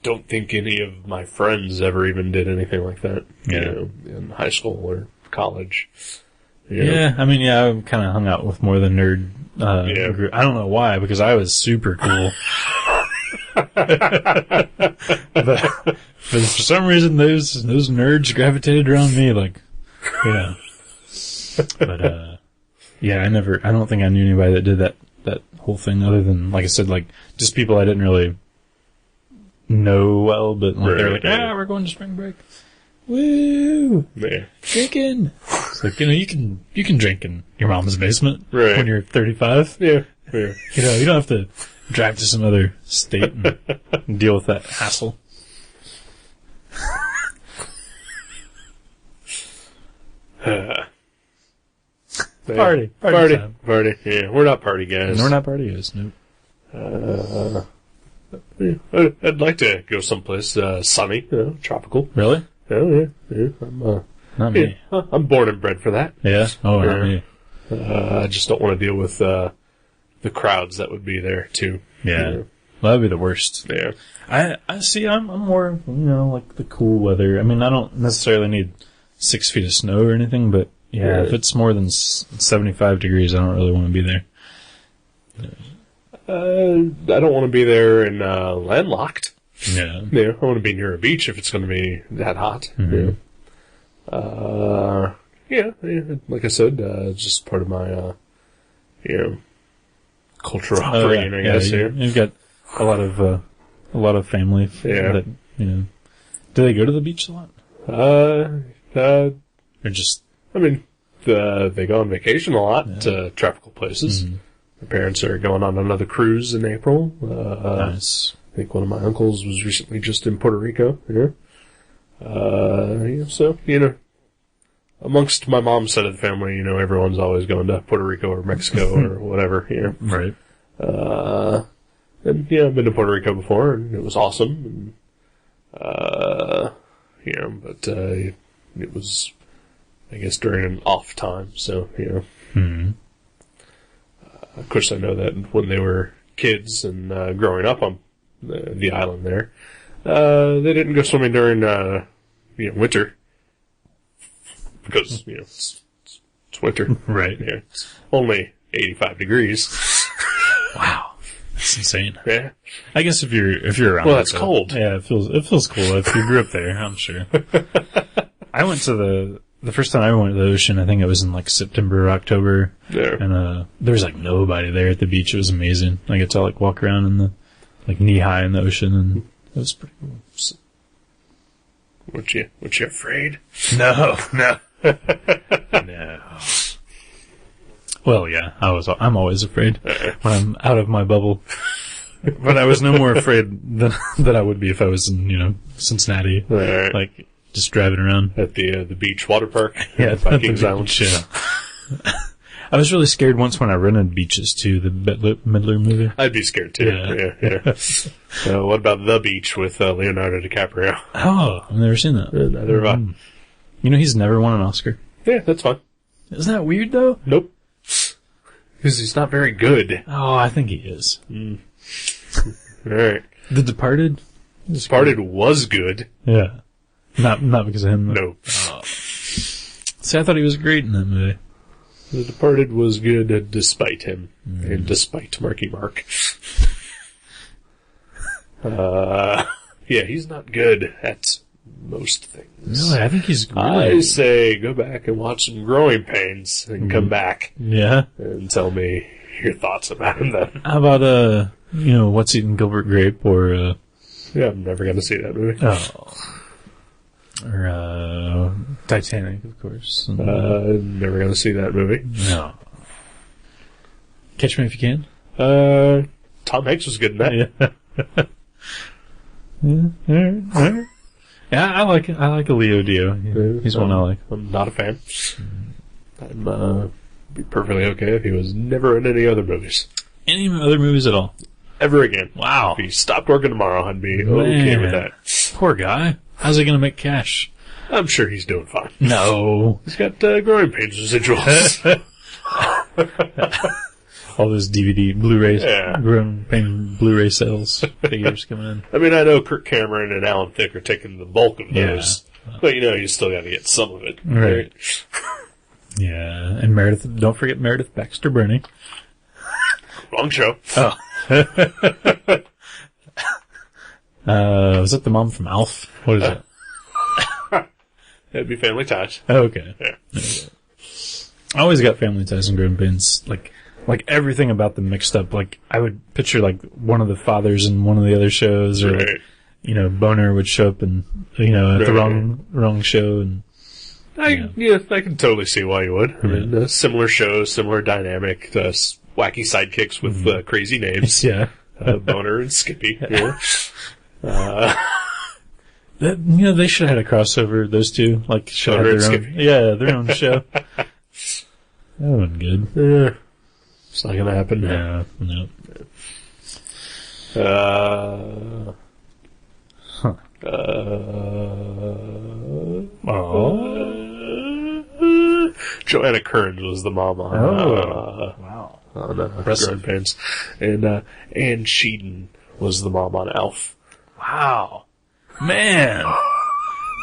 don't think any of my friends ever even did anything like that. Yeah. In high school or college. Yeah, I kind of hung out with more of the nerd group. I don't know why, because I was super cool. but for some reason, those nerds gravitated around me, But, I don't think I knew anybody that did that whole thing other than, like I said, just people I didn't really know well, but they were like, we're going to spring break. Woo! Yeah. Drinking! It's like, you can drink in your mom's basement when you're 35. Yeah. Yeah. You don't have to drive to some other state and deal with that hassle. Party. Yeah, we're not party guys. No, we're not party guys. Nope. I'd like to go someplace sunny, tropical. Really? Yeah. I'm not me. I'm born and bred for that. Yeah. Oh, not me. I just don't want to deal with the crowds that would be there too. Yeah. Well, that'd be the worst. Yeah. I see. I'm more, the cool weather. I don't necessarily need 6 feet of snow or anything, but. Yeah, if it's more than 75 degrees, I don't really want to be there. I don't want to be there in landlocked. Yeah. Yeah, I want to be near a beach if it's going to be that hot. Mm-hmm. Yeah. Like I said, it's just part of my, cultural upbringing, I guess. You've got a lot of family. Yeah. That, do they go to the beach a lot? Or just... they go on vacation a lot to tropical places. Mm-hmm. My parents are going on another cruise in April. Nice. I think one of my uncles was recently just in Puerto Rico. So, amongst my mom's side of the family, everyone's always going to Puerto Rico or Mexico or whatever, Right. And, I've been to Puerto Rico before, and it was awesome. And, but it was... I guess during an off time, so, Mm-hmm. Of course I know that when they were kids and growing up on the island there, they didn't go swimming during, winter. Because, it's winter. Right. Yeah. It's only 85 degrees. Wow. It's insane. Yeah. I guess if you're around. Well, it's cold. Yeah, it feels cool if you grew up there, I'm sure. I went to the first time I went to the ocean, I think it was in like September or October. Yeah. And there was like nobody there at the beach. It was amazing. I got to like walk around in the like knee high in the ocean, and it was pretty cool. So, weren't you afraid? no. No. Well, yeah, I'm always afraid when I'm out of my bubble. But I was no more afraid than I would be if I was in, Cincinnati. Right. Like, just driving around. At the beach water park? Yeah, Vikings Island. Yeah. I was really scared once when I rented beaches too, the Midler movie. I'd be scared too. Yeah. What about The Beach with Leonardo DiCaprio? Oh, I've never seen that. Neither have I. He's never won an Oscar. Yeah, that's fine. Isn't that weird though? Nope. Because he's not very good. Oh, I think he is. Alright. The Departed? Departed was good. Yeah. Not because of him. No. Oh. See, I thought he was great in that movie. The Departed was good despite him. And despite Marky Mark. Yeah, he's not good at most things. Really? I think he's great. I say go back and watch some Growing Pains and come back. Yeah? And tell me your thoughts about him then. How about, What's Eating Gilbert Grape or, Yeah, I'm never gonna see that movie. Oh. Or, Titanic, of course. Never gonna see that movie. No. Catch Me If You Can? Tom Hanks was good in that. Yeah. Yeah, I like a Leo Dio. He's one I like. I'm not a fan. I'd be perfectly okay if he was never in any other movies. Any other movies at all? Ever again. Wow. If he stopped working tomorrow, I'd be okay with that. Poor guy. How's he gonna make cash? I'm sure he's doing fine. No. He's got Growing Pains residuals. All those DVD, Blu-rays, Yeah. Growing Pain Blu-ray sales figures coming in. I mean, I know Kirk Cameron and Alan Thicke are taking the bulk of those. Yeah. But, you still gotta get some of it. Right. Yeah. And Meredith, don't forget Meredith Baxter Burney. Wrong show. Oh. Was that the mom from Alf? What is it? It'd be Family Ties. Oh, okay. Yeah. I always got Family Ties and Growing Pains. Like everything about them mixed up. Like, I would picture like one of the fathers in one of the other shows, or right. Boner would show up and at the wrong show, and I can totally see why you would. I mean, similar shows, similar dynamic, wacky sidekicks with crazy names. Yeah. Boner and Skippy. Yeah. They should have had a crossover, those two. Like, should have their own show. That would have been good. Yeah. It's not gonna happen. No. Joanna Kearns was the mom on. Wow. On Growing Pains, and Anne Sheedon was the mom on Alf. Wow, man,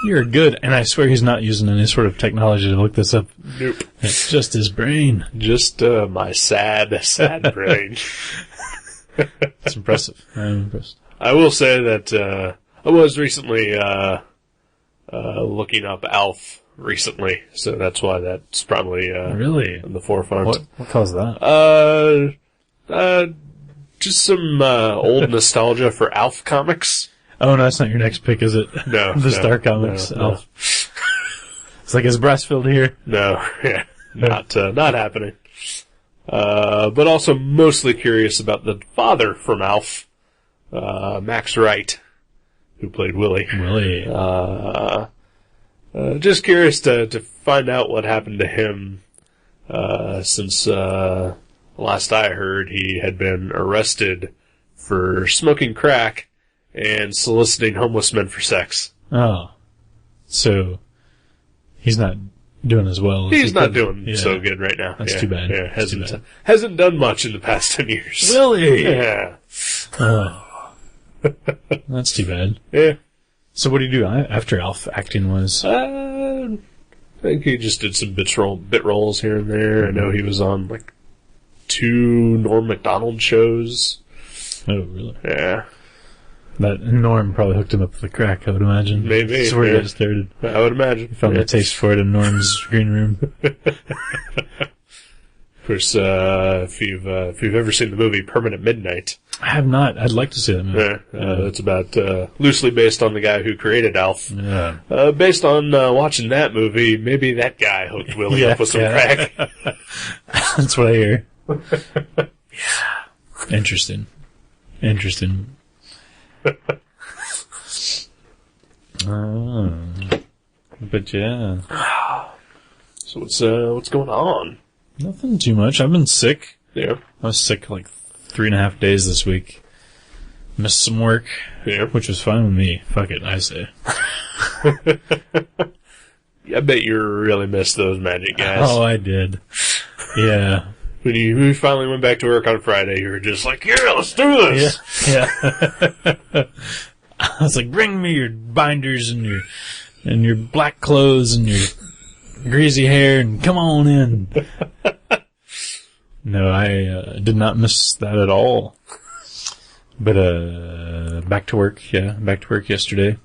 you're good. And I swear he's not using any sort of technology to look this up. Nope, it's just his brain. Just my sad brain. It's impressive. I'm impressed. I will say that I was recently looking up Alf recently, so that's why that's probably really in the forefront. What caused that? Just some old nostalgia for Alf comics. Oh no, that's not your next pick, is it? No, the Star Comics Alf. It's like, is Brassfield here? No, yeah, not happening. But also mostly curious about the father from Alf, Max Wright, who played Willie. Just curious to find out what happened to him, since last I heard he had been arrested for smoking crack and soliciting homeless men for sex. Oh. So, he's not doing as well as he's not doing so good right now. That's too bad. Yeah, hasn't done much in the past 10 years. Really? Yeah. Oh. That's too bad. Yeah. So what do you do after Alf acting was? I think he just did some bit roles here and there. I know he was on like 2 Norm Macdonald shows. Oh, really? Yeah. That Norm probably hooked him up with the crack, I would imagine. Maybe. That's where he got started. I would imagine. He found a taste for it in Norm's green room. Of course, if you've ever seen the movie Permanent Midnight. I have not. I'd like to see that movie. It's about, loosely based on the guy who created Alf. Yeah. Based on, watching that movie, maybe that guy hooked Willie up with some crack. That's what I hear. Interesting. But yeah. So what's going on? Nothing too much. I've been sick. Yeah. I was sick like 3.5 days this week. Missed some work. Yeah. Which was fine with me. Fuck it, I say. I bet you really missed those magic guys. Oh, I did. Yeah. When you finally went back to work on Friday, you were just like, yeah, let's do this! Yeah. I was like, bring me your binders and your black clothes and your greasy hair and come on in. No, I did not miss that at all. But, back to work, yeah. Back to work yesterday.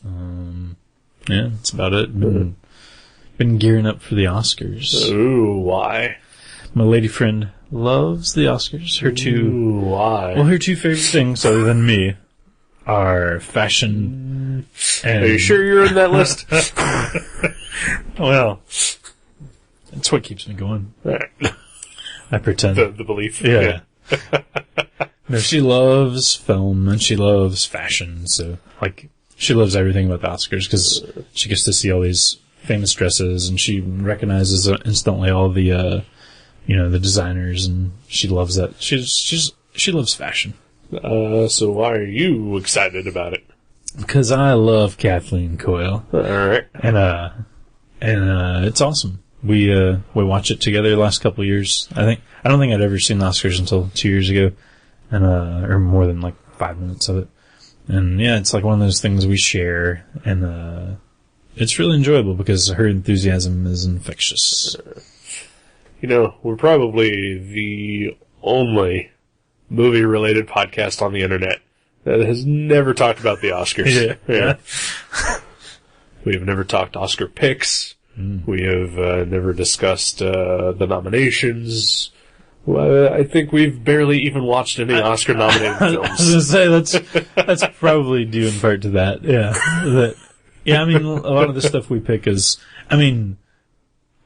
Yeah, that's about it. Been gearing up for the Oscars. Ooh, why? My lady friend loves the Oscars. Her two favorite things, other than me, are fashion and... Are you sure you're in that list? Well, that's what keeps me going. I pretend. The belief. Yeah. No, she loves film and she loves fashion, so, like, she loves everything about the Oscars because she gets to see all these famous dresses and she recognizes instantly all the, the designers, and she loves that. She loves fashion. So why are you excited about it? Because I love Kathleen Coyle. Alright. And it's awesome. We watched it together the last couple of years. I don't think I'd ever seen the Oscars until 2 years ago. And, or more than like 5 minutes of it. And yeah, it's like one of those things we share, and, it's really enjoyable because her enthusiasm is infectious. We're probably the only movie-related podcast on the internet that has never talked about the Oscars. Yeah. We have never talked Oscar picks. We have never discussed the nominations. Well, I think we've barely even watched any Oscar-nominated films. I was going to say, that's probably due in part to that. Yeah. I mean, a lot of the stuff we pick is, I mean,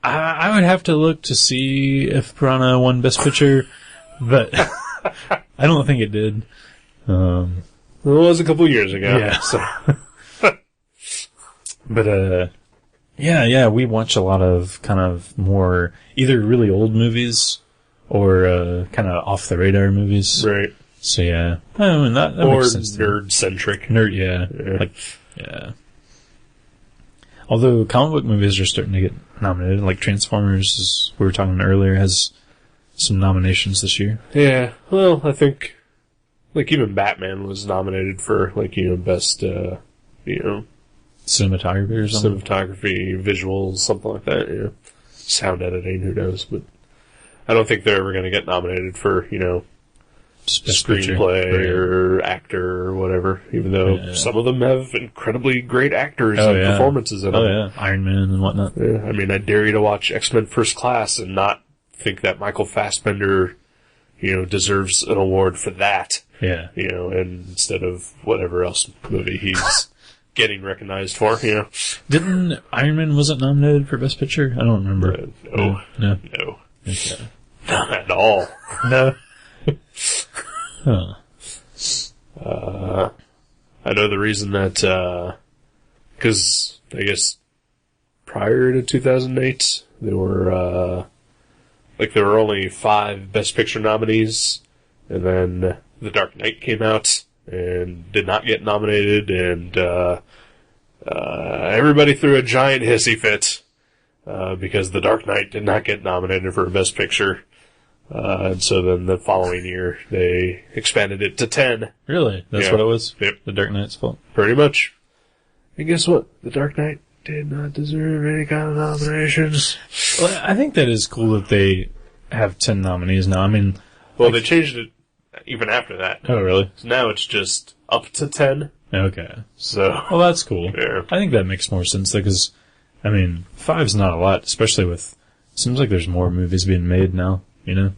I would have to look to see if Piranha won Best Picture, but I don't think it did. It was a couple years ago. Yeah. So. But, yeah, we watch a lot of kind of more, either really old movies or, kind of off the radar movies. Right. So yeah. I mean, that makes sense. Or nerd-centric. Yeah. Although comic book movies are starting to get nominated, like Transformers, as we were talking earlier, has some nominations this year. Yeah, well, I think, like, even Batman was nominated for, like, best, cinematography or something? Cinematography, visuals, something like that, Sound editing, who knows, but I don't think they're ever going to get nominated for, screenplay or actor or whatever, even though some of them have incredibly great actors and performances in them. Oh yeah, Iron Man and whatnot. Yeah, I mean, I dare you to watch X-Men First Class and not think that Michael Fassbender, deserves an award for that. Yeah. And instead of whatever else movie he's getting recognized for, Didn't Iron Man wasn't nominated for Best Picture? I don't remember. No. Okay. Not at all. No. Huh. I know the reason that, cause I guess prior to 2008, there were only 5 Best Picture nominees, and then The Dark Knight came out and did not get nominated, and, everybody threw a giant hissy fit, because The Dark Knight did not get nominated for Best Picture. And so then the following year, they expanded it to 10. Really? That's what it was? Yep. The Dark Knight's fault? Pretty much. And guess what? The Dark Knight did not deserve any kind of nominations. Well, I think that is cool that they have 10 nominees now. I mean... Well, they changed it even after that. Oh, really? So now it's just up to 10. Okay. So. Well, that's cool. Yeah. I think that makes more sense, though, because, I mean, 5's not a lot, especially with... Seems like there's more movies being made now, you know?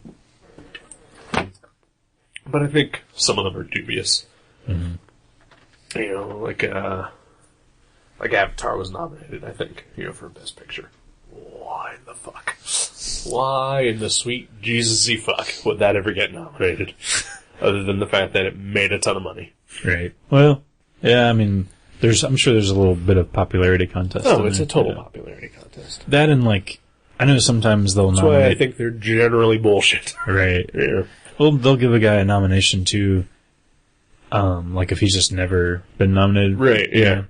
But I think some of them are dubious. Mm-hmm. You know, like Avatar was nominated, I think, for Best Picture. Why in the fuck? Why in the sweet Jesus-y fuck would that ever get nominated? Other than the fact that it made a ton of money. Right. Well, yeah, I mean, I'm sure there's a little bit of popularity contest. Oh, it's a total popularity contest. That and, like, I know sometimes they'll That's nominate... why I think they're generally bullshit. Right. Yeah. Well, they'll give a guy a nomination too, like if he's just never been nominated. Right, yeah.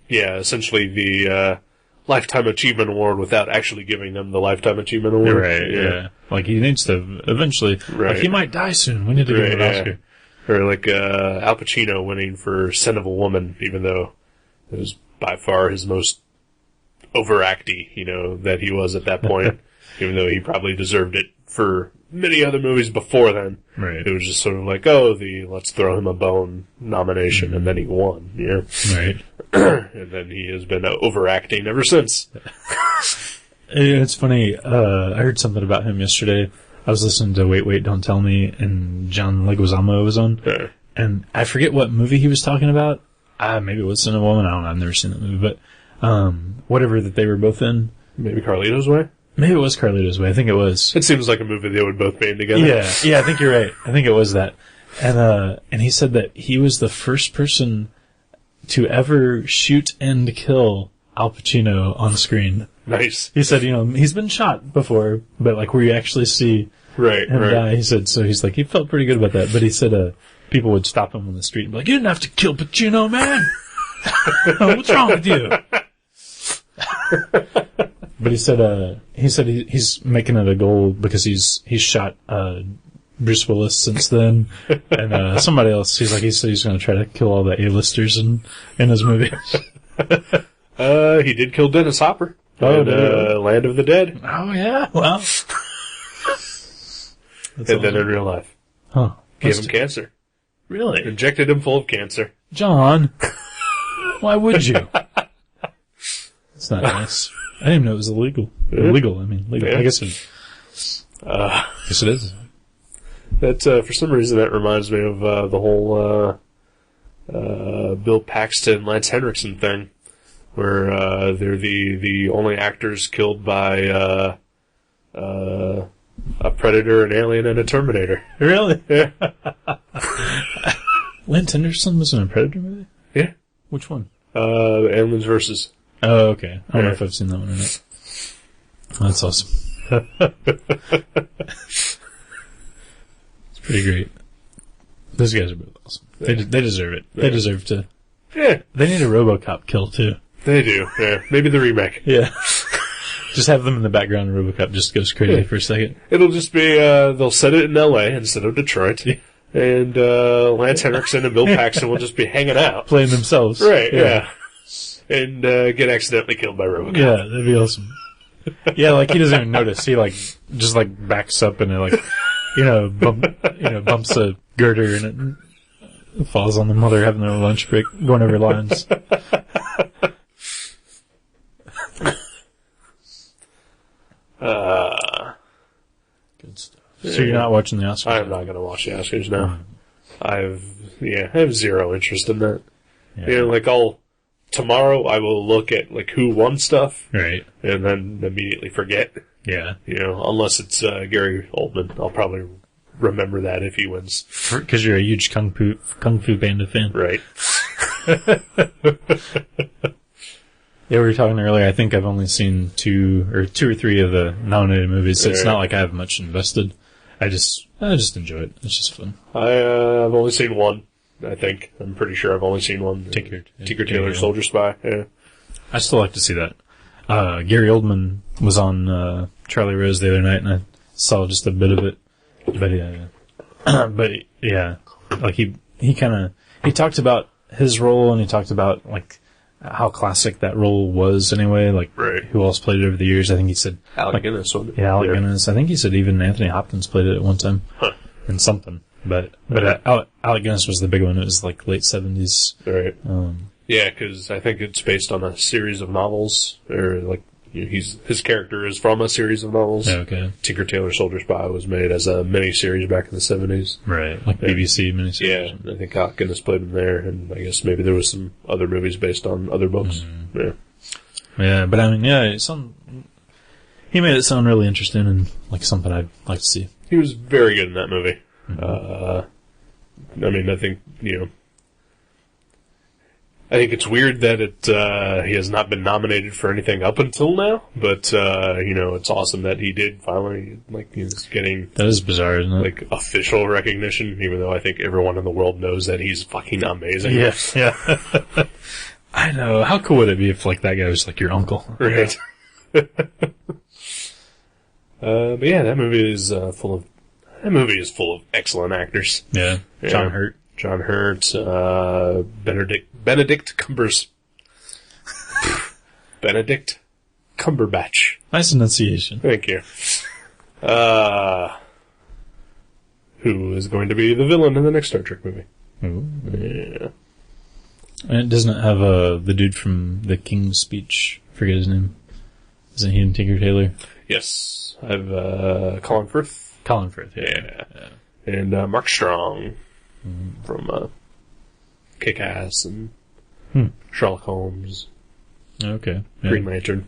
Essentially the Lifetime Achievement Award without actually giving them the Lifetime Achievement Award. Right, yeah. Like he needs to eventually, like he might die soon, we need to give him an Oscar. Or like Al Pacino winning for Scent of a Woman, even though it was by far his most overacty, that he was at that point. Even though he probably deserved it for many other movies before then. Right. It was just sort of like, let's throw him a bone nomination, and then he won, Right. And then he has been overacting ever since. It's funny, I heard something about him yesterday. I was listening to Wait, Wait, Don't Tell Me, and John Leguizamo was on. Yeah. And I forget what movie he was talking about. Maybe it was Scent of a Woman, I don't know, I've never seen that movie, but, whatever that they were both in. Maybe Carlito's Way? Maybe it was Carlito's Way. I think it was. It seems like a movie they would both be in together. Yeah, I think you're right. I think it was that. And he said that he was the first person to ever shoot and kill Al Pacino on screen. Nice. He said, he's been shot before, but like where you actually see him die. He said, so he's like, he felt pretty good about that. But he said, people would stop him on the street and be like, you didn't have to kill Pacino, man. What's wrong with you? But he said he's making it a goal because he's shot Bruce Willis since then, and somebody else. He said he's going to try to kill all the A-listers in his movies. He did kill Dennis Hopper. Oh, in Land of the Dead. Oh yeah, well, and then in real life, gave him cancer. Really? Injected him full of cancer. John, why would you? That's not nice. I didn't even know it was illegal. Illegal, I mean, legal. Yeah. I guess it is. That, for some reason, that reminds me of, the whole, Bill Paxton, Lance Henriksen thing, where, they're the only actors killed by, a Predator, an Alien, and a Terminator. Really? Yeah. Lance Henriksen was in a Predator movie? Yeah. Which one? Aliens versus. Oh, okay. I don't know if I've seen that one or not. That's awesome. It's pretty great. Those guys are both awesome. They deserve it. They deserve to. Yeah. They need a RoboCop kill, too. They do, yeah. Maybe the remake. Yeah. Just have them in the background and RoboCop just goes crazy for a second. It'll just be, they'll set it in LA instead of Detroit. Yeah. And, Lance Henriksen and Bill Paxton will just be hanging out. Playing themselves. Right, yeah. And, get accidentally killed by RoboCop. Yeah, that'd be awesome. Yeah, like he doesn't even notice. He just backs up and it bumps a girder and it falls on them while they're having their lunch break, going over lines. Good stuff. So you're not watching the Oscars? I'm not gonna watch the Oscars now. I have zero interest in that. Yeah. Tomorrow I will look at, who won stuff. Right. And then immediately forget. Yeah. Unless it's, Gary Oldman. I'll probably remember that if he wins. Because you're a huge Kung Fu Panda fan. Right. Yeah, we were talking earlier. I think I've only seen two or three of the nominated movies, so it's not like I have much invested. I just enjoy it. It's just fun. I've only seen one, I think. I'm pretty sure I've only seen one. Tinker Tailor Soldier Spy, yeah. I still like to see that. Gary Oldman was on Charlie Rose the other night, and I saw just a bit of it. But he talked about his role, and he talked about how classic that role was anyway. Like, who else played it over the years? I think he said Alec Guinness, wasn't it? Yeah, Alec Guinness. I think he said even Anthony Hopkins played it at one time in something. But Alec Guinness was the big one. It was like late 70s. Right. Yeah, because I think it's based on a series of novels, or like his character is from a series of novels. Okay. Tinker Tailor Soldier Spy was made as a miniseries back in the 70s. Right, like BBC miniseries. Yeah, I think Alec Guinness played him there, and I guess maybe there was some other movies based on other books. Mm-hmm. Yeah. Yeah, but I mean, he made it sound really interesting and like something I'd like to see. He was very good in that movie. Mm-hmm. I mean, I think, I think it's weird that he has not been nominated for anything up until now, but, it's awesome that he did finally, he's getting... That is bizarre, isn't it? Official recognition, even though I think everyone in the world knows that he's fucking amazing. Yeah. I know. How cool would it be if, that guy was, your uncle? Right. But yeah, that movie is full of excellent actors. Yeah. John Hurt. Benedict Cumberbatch. Nice enunciation. Thank you. Who is going to be the villain in the next Star Trek movie? Ooh. Yeah. And it doesn't have the dude from The King's Speech. I forget his name. Isn't he in Tinker Tailor? Yes. I have Colin Firth. Colin Firth, yeah. And Mark Strong from Kick-Ass and Sherlock Holmes. Okay. Yeah. Green Lantern.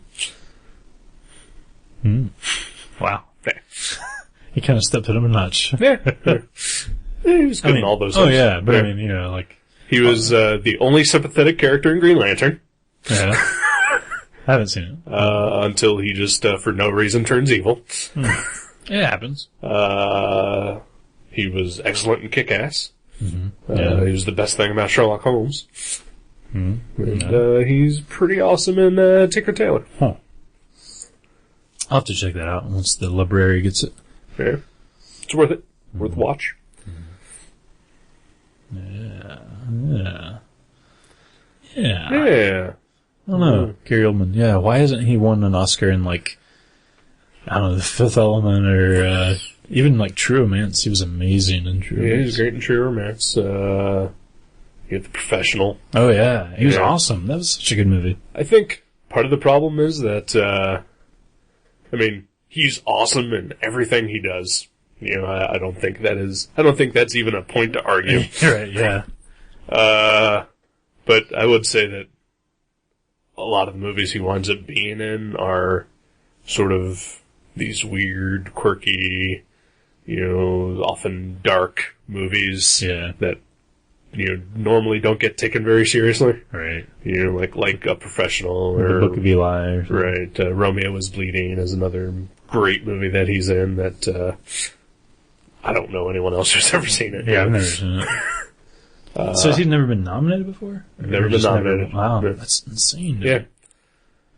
Wow. Yeah. He kind of stepped it up a notch. Yeah. He was good in all those things. Oh, yeah, but I mean, He was the only sympathetic character in Green Lantern. Yeah. I haven't seen it. Until he just, for no reason, turns evil. It happens. He was excellent in Kick-Ass. Mm-hmm. Yeah. He was the best thing about Sherlock Holmes. Mm-hmm. And he's pretty awesome in Tinker Tailor. Huh. I'll have to check that out once the library gets it. Yeah. It's worth it. Worth the watch. Yeah. I don't know. Gary Oldman. Yeah, why hasn't he won an Oscar in, I don't know, The Fifth Element or even, True Romance? He was amazing in True Romance. Yeah, he was great in True Romance. You have The Professional. Oh, yeah. He was awesome. That was such a good movie. I think part of the problem is that, he's awesome in everything he does. I don't think that's even a point to argue. Right, yeah. But I would say that a lot of the movies he winds up being in are sort of these weird, quirky, often dark movies that, normally don't get taken very seriously. Right. Like A Professional or The Book of Eli. Or right. Romeo Was Bleeding is another great movie that he's in that, I don't know anyone else who's ever seen it. Yeah, I've never seen it. So has he never been nominated before? Never been nominated. Wow, that's insane. Dude.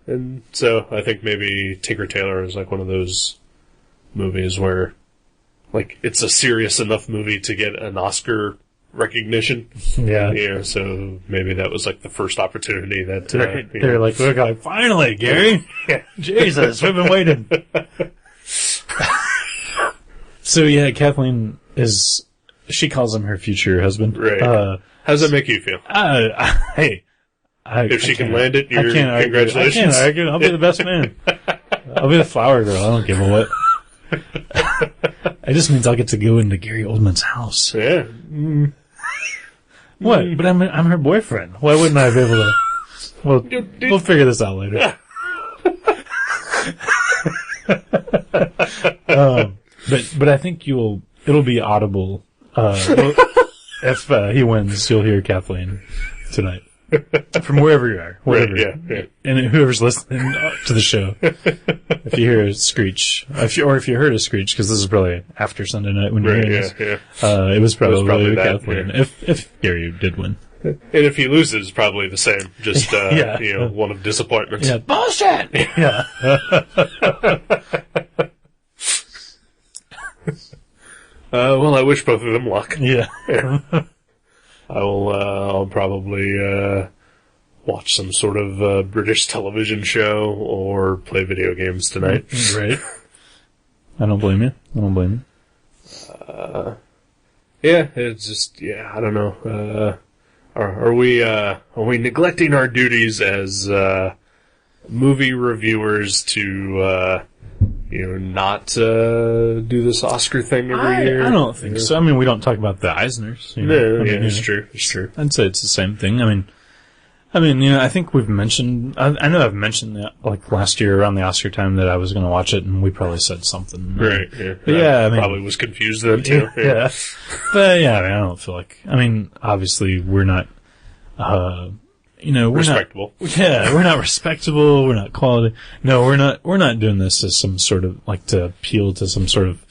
Yeah. And so I think maybe Tinker Tailor is one of those movies where, it's a serious enough movie to get an Oscar recognition. Yeah. So maybe that was the first opportunity that... They're we're finally, Gary! Jesus, we've been waiting. So yeah, Kathleen she calls him her future husband. Right. How does that make you feel? Hey. If she can land it, congratulations. I can't argue. I'll be the best man. I'll be the flower girl. I don't give a what. It just means I'll get to go into Gary Oldman's house. Yeah. What? But I'm her boyfriend. Why wouldn't I be able to? Well, we'll figure this out later. But I think it'll be audible. If he wins, you'll hear Kathleen tonight. From wherever you are. Wherever. Right, yeah. And whoever's listening to the show. If you hear a screech, if you heard a screech, because this is probably after Sunday night when you're hearing this. It was probably Kathleen. Yeah. If Gary did win. And if he loses, probably the same. Just, one of disappointment. Yeah, bullshit! Yeah. Well, I wish both of them luck. Yeah. I'll probably watch some sort of British television show or play video games tonight. Right. I don't blame you. Yeah, it's just, I don't know. Are we neglecting our duties as movie reviewers to not do this Oscar thing every year? I don't think so. I mean, we don't talk about the Eisners. It's true. It's true. I'd say it's the same thing. I mean, I think we've mentioned, I know I've mentioned that, like, last year around the Oscar time that I was going to watch it, and we probably said something. Right, yeah. But I mean, probably was confused then, too. Yeah. But, I don't feel like, obviously, we're not, we're respectable. We're not respectable, we're not quality. No, we're not doing this as some sort of, like, to appeal to some sort of,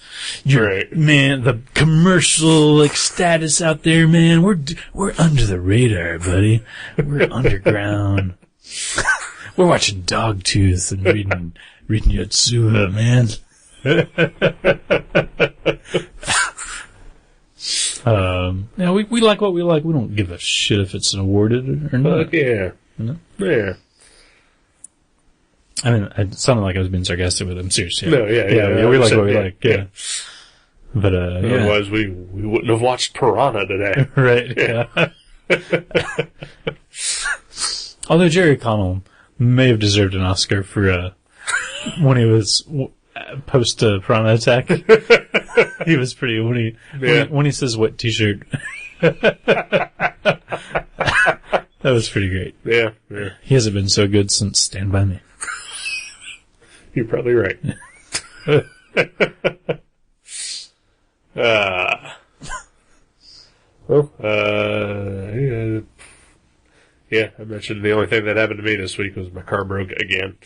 man, the commercial, like, status out there, man. We're under the radar, buddy. We're underground. We're watching Dogtooth and reading Yotsuba, man. We like what we like. We don't give a shit if it's awarded or not. Yeah. Yeah. I mean, it sounded like I was being sarcastic with him. Seriously. No, we like what we like. Yeah. But, otherwise we wouldn't have watched Piranha today. Right, yeah. Although Jerry Connell may have deserved an Oscar for, when he was post Piranha Attack. He was pretty, when he says wet t-shirt. That was pretty great. Yeah. He hasn't been so good since Stand By Me. You're probably right. I mentioned the only thing that happened to me this week was my car broke again.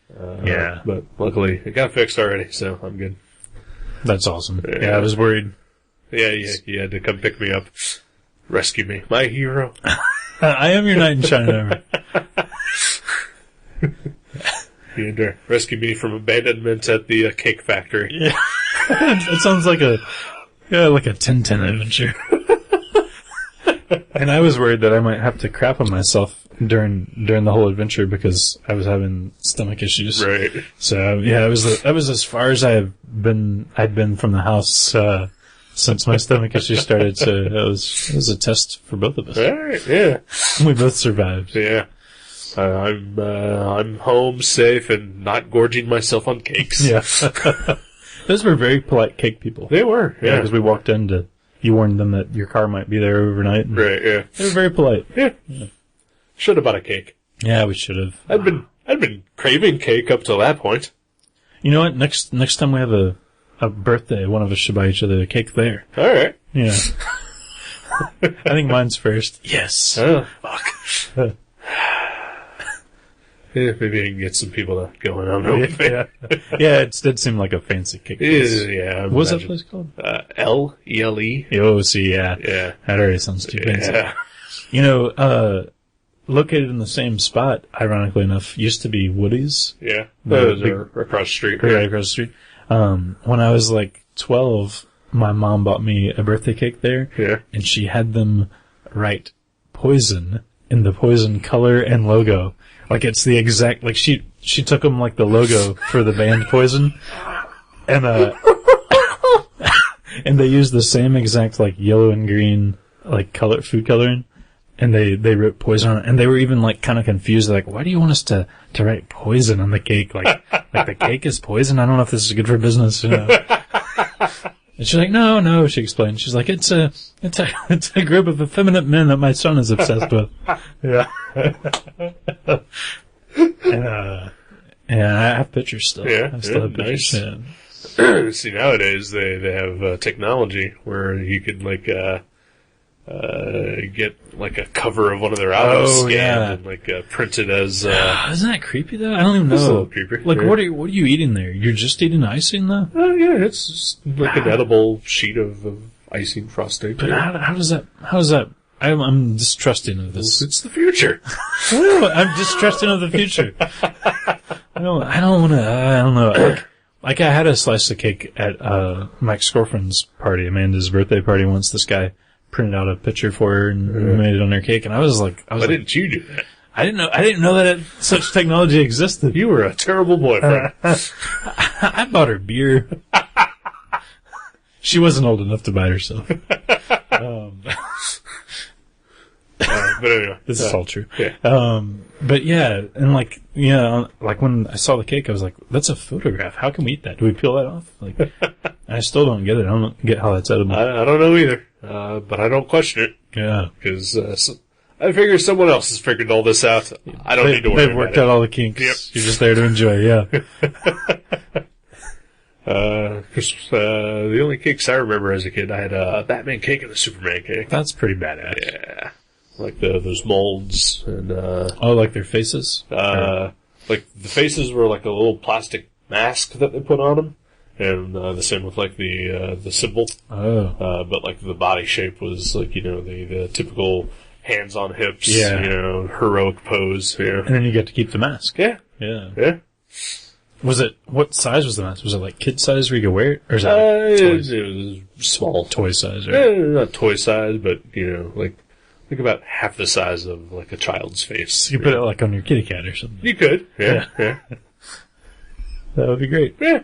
But luckily it got fixed already, so I'm good. That's awesome. Yeah, I was worried. Yeah, you had to come pick me up. Rescue me. My hero. I am your knight in shining armor. You had to rescue me from abandonment at the cake factory. Yeah. That sounds like a Tintin adventure. And I was worried that I might have to crap on myself during the whole adventure because I was having stomach issues. Right. So that was as far as I'd been from the house since my stomach issues started. So it was a test for both of us. All right. Yeah. We both survived. Yeah. I'm home safe and not gorging myself on cakes. Yeah. Those were very polite cake people. They were. Yeah. Because we walked in you warned them that your car might be there overnight. Right, yeah. They were very polite. Yeah. Should have bought a cake. Yeah, we should have. I'd been craving cake up till that point. You know what? Next time we have a birthday, one of us should buy each other a cake there. Alright. Yeah. I think mine's first. Yes. Oh, fuck. Yeah, maybe I can get some people to go in on it. Yeah, it did seem like a fancy cake place. Yeah. What was that place called? L-E-L-E. Oh, see, yeah. Yeah. That already sounds too fancy. Yeah. You know, located in the same spot, ironically enough, used to be Woody's. Yeah. Those are across the street. Right across the street. When I was like 12, my mom bought me a birthday cake there. Yeah. And she had them write Poison in the Poison color and logo. Like it's the exact, like she took them like the logo for the band Poison. And, and they used the same exact like yellow and green, like food coloring. And they wrote Poison on it. And they were even like kind of confused. They're like, why do you want us to write Poison on the cake? Like the cake is poison? I don't know if this is good for business, you know. And she's like, no, she explained. She's like, it's a group of effeminate men that my son is obsessed with. Yeah. And I have pictures still. Yeah. I still have pictures. Nice. Yeah. See, nowadays they have technology where you could like get like a cover of one of their albums scanned and like printed as. Isn't that creepy though? I don't even know. It's a little creepy. Like, what are you eating there? You're just eating icing though? Yeah, it's just like an edible sheet of icing frosting. But how does that? I'm distrusting of this. It's the future. I'm distrusting of the future. I don't want to. I don't know. Like I had a slice of cake at my ex-girlfriend's party, Amanda's birthday party. Once this guy printed out a picture for her and made it on her cake, and I was like, why didn't you do that? I didn't know that such technology existed. You were a terrible boyfriend. I bought her beer. She wasn't old enough to buy it herself. But anyway, this is all true. Yeah. But yeah, and like when I saw the cake, I was like, "That's a photograph. How can we eat that? Do we peel that off?" Like, I still don't get it. I don't get how that's edible. I don't know either, but I don't question it. Yeah, because I figure someone else has figured all this out. I don't need to worry. They've worked out all the kinks. Yep. You're just there to enjoy. Yeah. The only cakes I remember as a kid, I had a Batman cake and a Superman cake. That's pretty badass. Yeah. Like those molds and like their faces? Like the faces were like a little plastic mask that they put on them. And the same with like the symbol. Oh. But like the body shape was like, the typical hands on hips, yeah. Heroic pose. Yeah. And then you get to keep the mask. Yeah. Yeah. Yeah. What size was the mask? Was it like kid size where you could wear it? Or is that it was small. Toy size, right? Not toy size, but, like about half the size of like a child's face. So you put it like on your kitty cat or something. You could. Yeah. Yeah. That would be great. Yeah.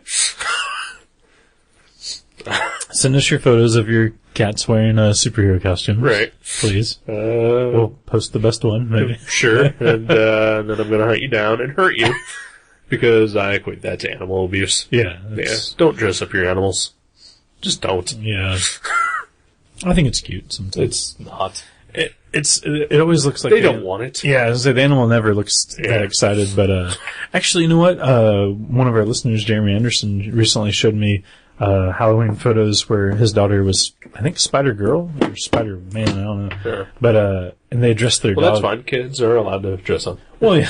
Send us your photos of your cats wearing a superhero costume. Right. Please. We'll post the best one, maybe. Sure. And then I'm going to hunt you down and hurt you because I equate that to animal abuse. Yeah. Yeah. Don't dress up your animals. Just don't. Yeah. I think it's cute sometimes. It's not. It always looks like they don't want it. Yeah, I was gonna say the animal never looks that excited, but actually, you know what? One of our listeners, Jeremy Anderson, recently showed me Halloween photos where his daughter was, I think, Spider Girl or Spider Man, I don't know. Sure. But and they dressed their dog. Well, that's fine. Kids are allowed to dress up. Well, yeah.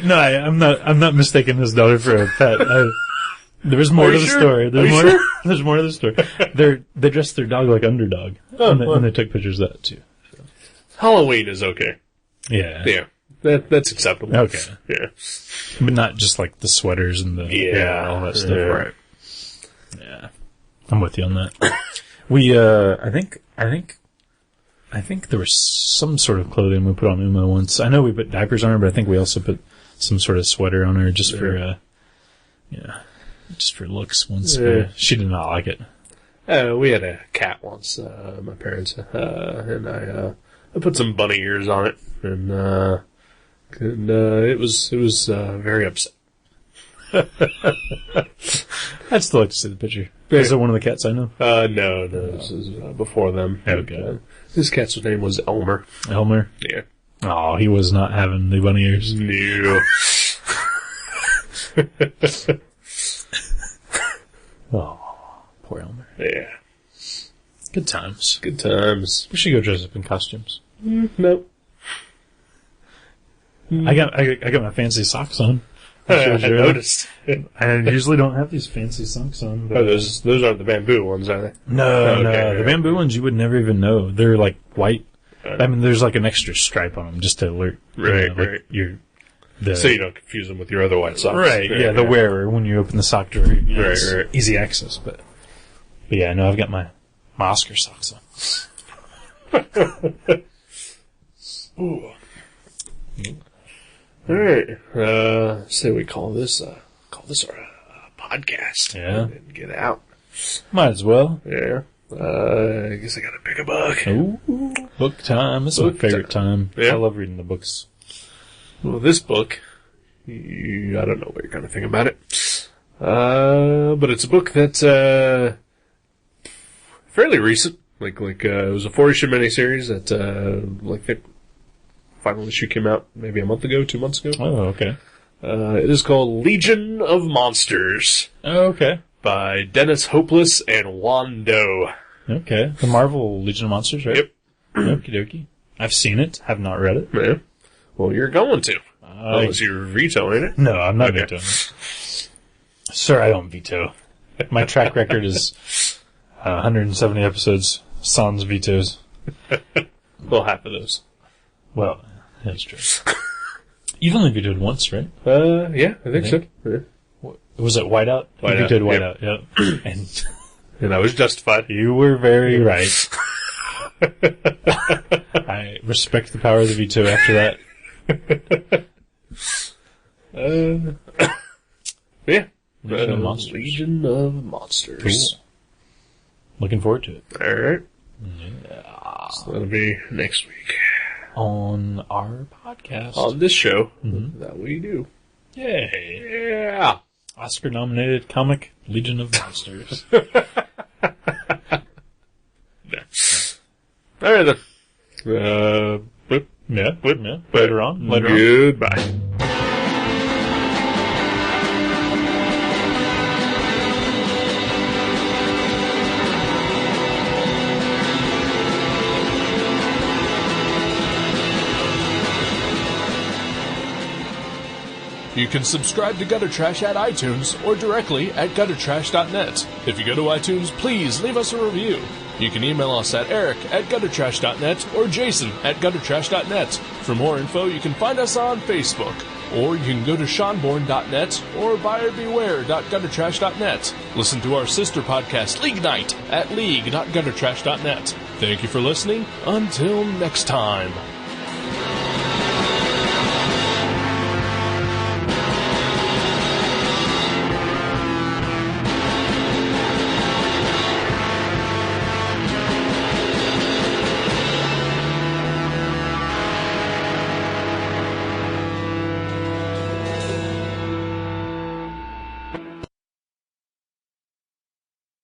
No, I'm not mistaking his daughter for a pet. There's more to the story. There's more to the story. They dressed their dog like Underdog, and they took pictures of that too. So. Halloween is okay. Yeah. Yeah. That's acceptable. Okay. Yeah. But not just like the sweaters and all that stuff. Yeah. Right. Yeah. I'm with you on that. We I think there was some sort of clothing we put on Uma once. I know we put diapers on her, but I think we also put some sort of sweater on her just for just for looks once. Yeah. She did not like it. We had a cat once, my parents, and I put some bunny ears on it, and it was very upset. I'd still like to see the picture. Is it one of the cats I know? No, this is before them. Okay. His cat's name was Elmer. Elmer? Yeah. Oh, he was not having the bunny ears. No. Oh, poor Elmer. Yeah. Good times. Good times. We should go dress up in costumes. Nope. I got my fancy socks on. I noticed. I usually don't have these fancy socks on. But those aren't the bamboo ones, are they? No. The bamboo ones you would never even know. They're like white. I mean, there's like an extra stripe on them just to alert. Right. So you don't confuse them with your other white socks. Right. Yeah, the wearer when you open the sock drawer. Right. Easy access, but yeah, no, I've got my Oscar socks on. Ooh. All right. Say we call this our podcast. Yeah. And get out. Might as well. Yeah. I guess I gotta pick a book. Ooh, book time. This is my favorite time. Yeah. I love reading the books. Well, this book, I don't know what you're gonna think about it. But it's a book that's fairly recent. Like it was a 4-issue miniseries that the final issue came out maybe a month ago, 2 months ago. Oh, okay. It is called Legion of Monsters. Oh, okay. By Dennis Hopeless and Juan Doe. Okay. The Marvel Legion of Monsters, right? Yep. Okie dokie. I've seen it. Have not read it. Yeah. Well, you're going to. Unless you're vetoing it. No, I'm not vetoing it. Sir, I don't veto. My track record is 170 episodes, sans vetoes. Well, half of those. Well, that's true. You've only vetoed once, right? Yeah, I think so. Yeah. Was it Whiteout? You vetoed Whiteout, yep. And I was justified. You were very right. I respect the power of the veto after that. Yeah. Legion of Monsters. Legion of Monsters. Cool. Looking forward to it. Alright. Yeah. So that'll be next week. On our podcast. On this show that we do. Yay. Yeah. Oscar-nominated comic Legion of Monsters. Alright then. Yeah. Later on. Goodbye. You can subscribe to Gutter Trash at iTunes or directly at guttertrash.net. If you go to iTunes, please leave us a review. You can email us at eric@guttertrash.net or jason@guttertrash.net. For more info, you can find us on Facebook, or you can go to seanborn.net or buyerbeware.guttertrash.net. Listen to our sister podcast, League Night, at league.guttertrash.net. Thank you for listening. Until next time.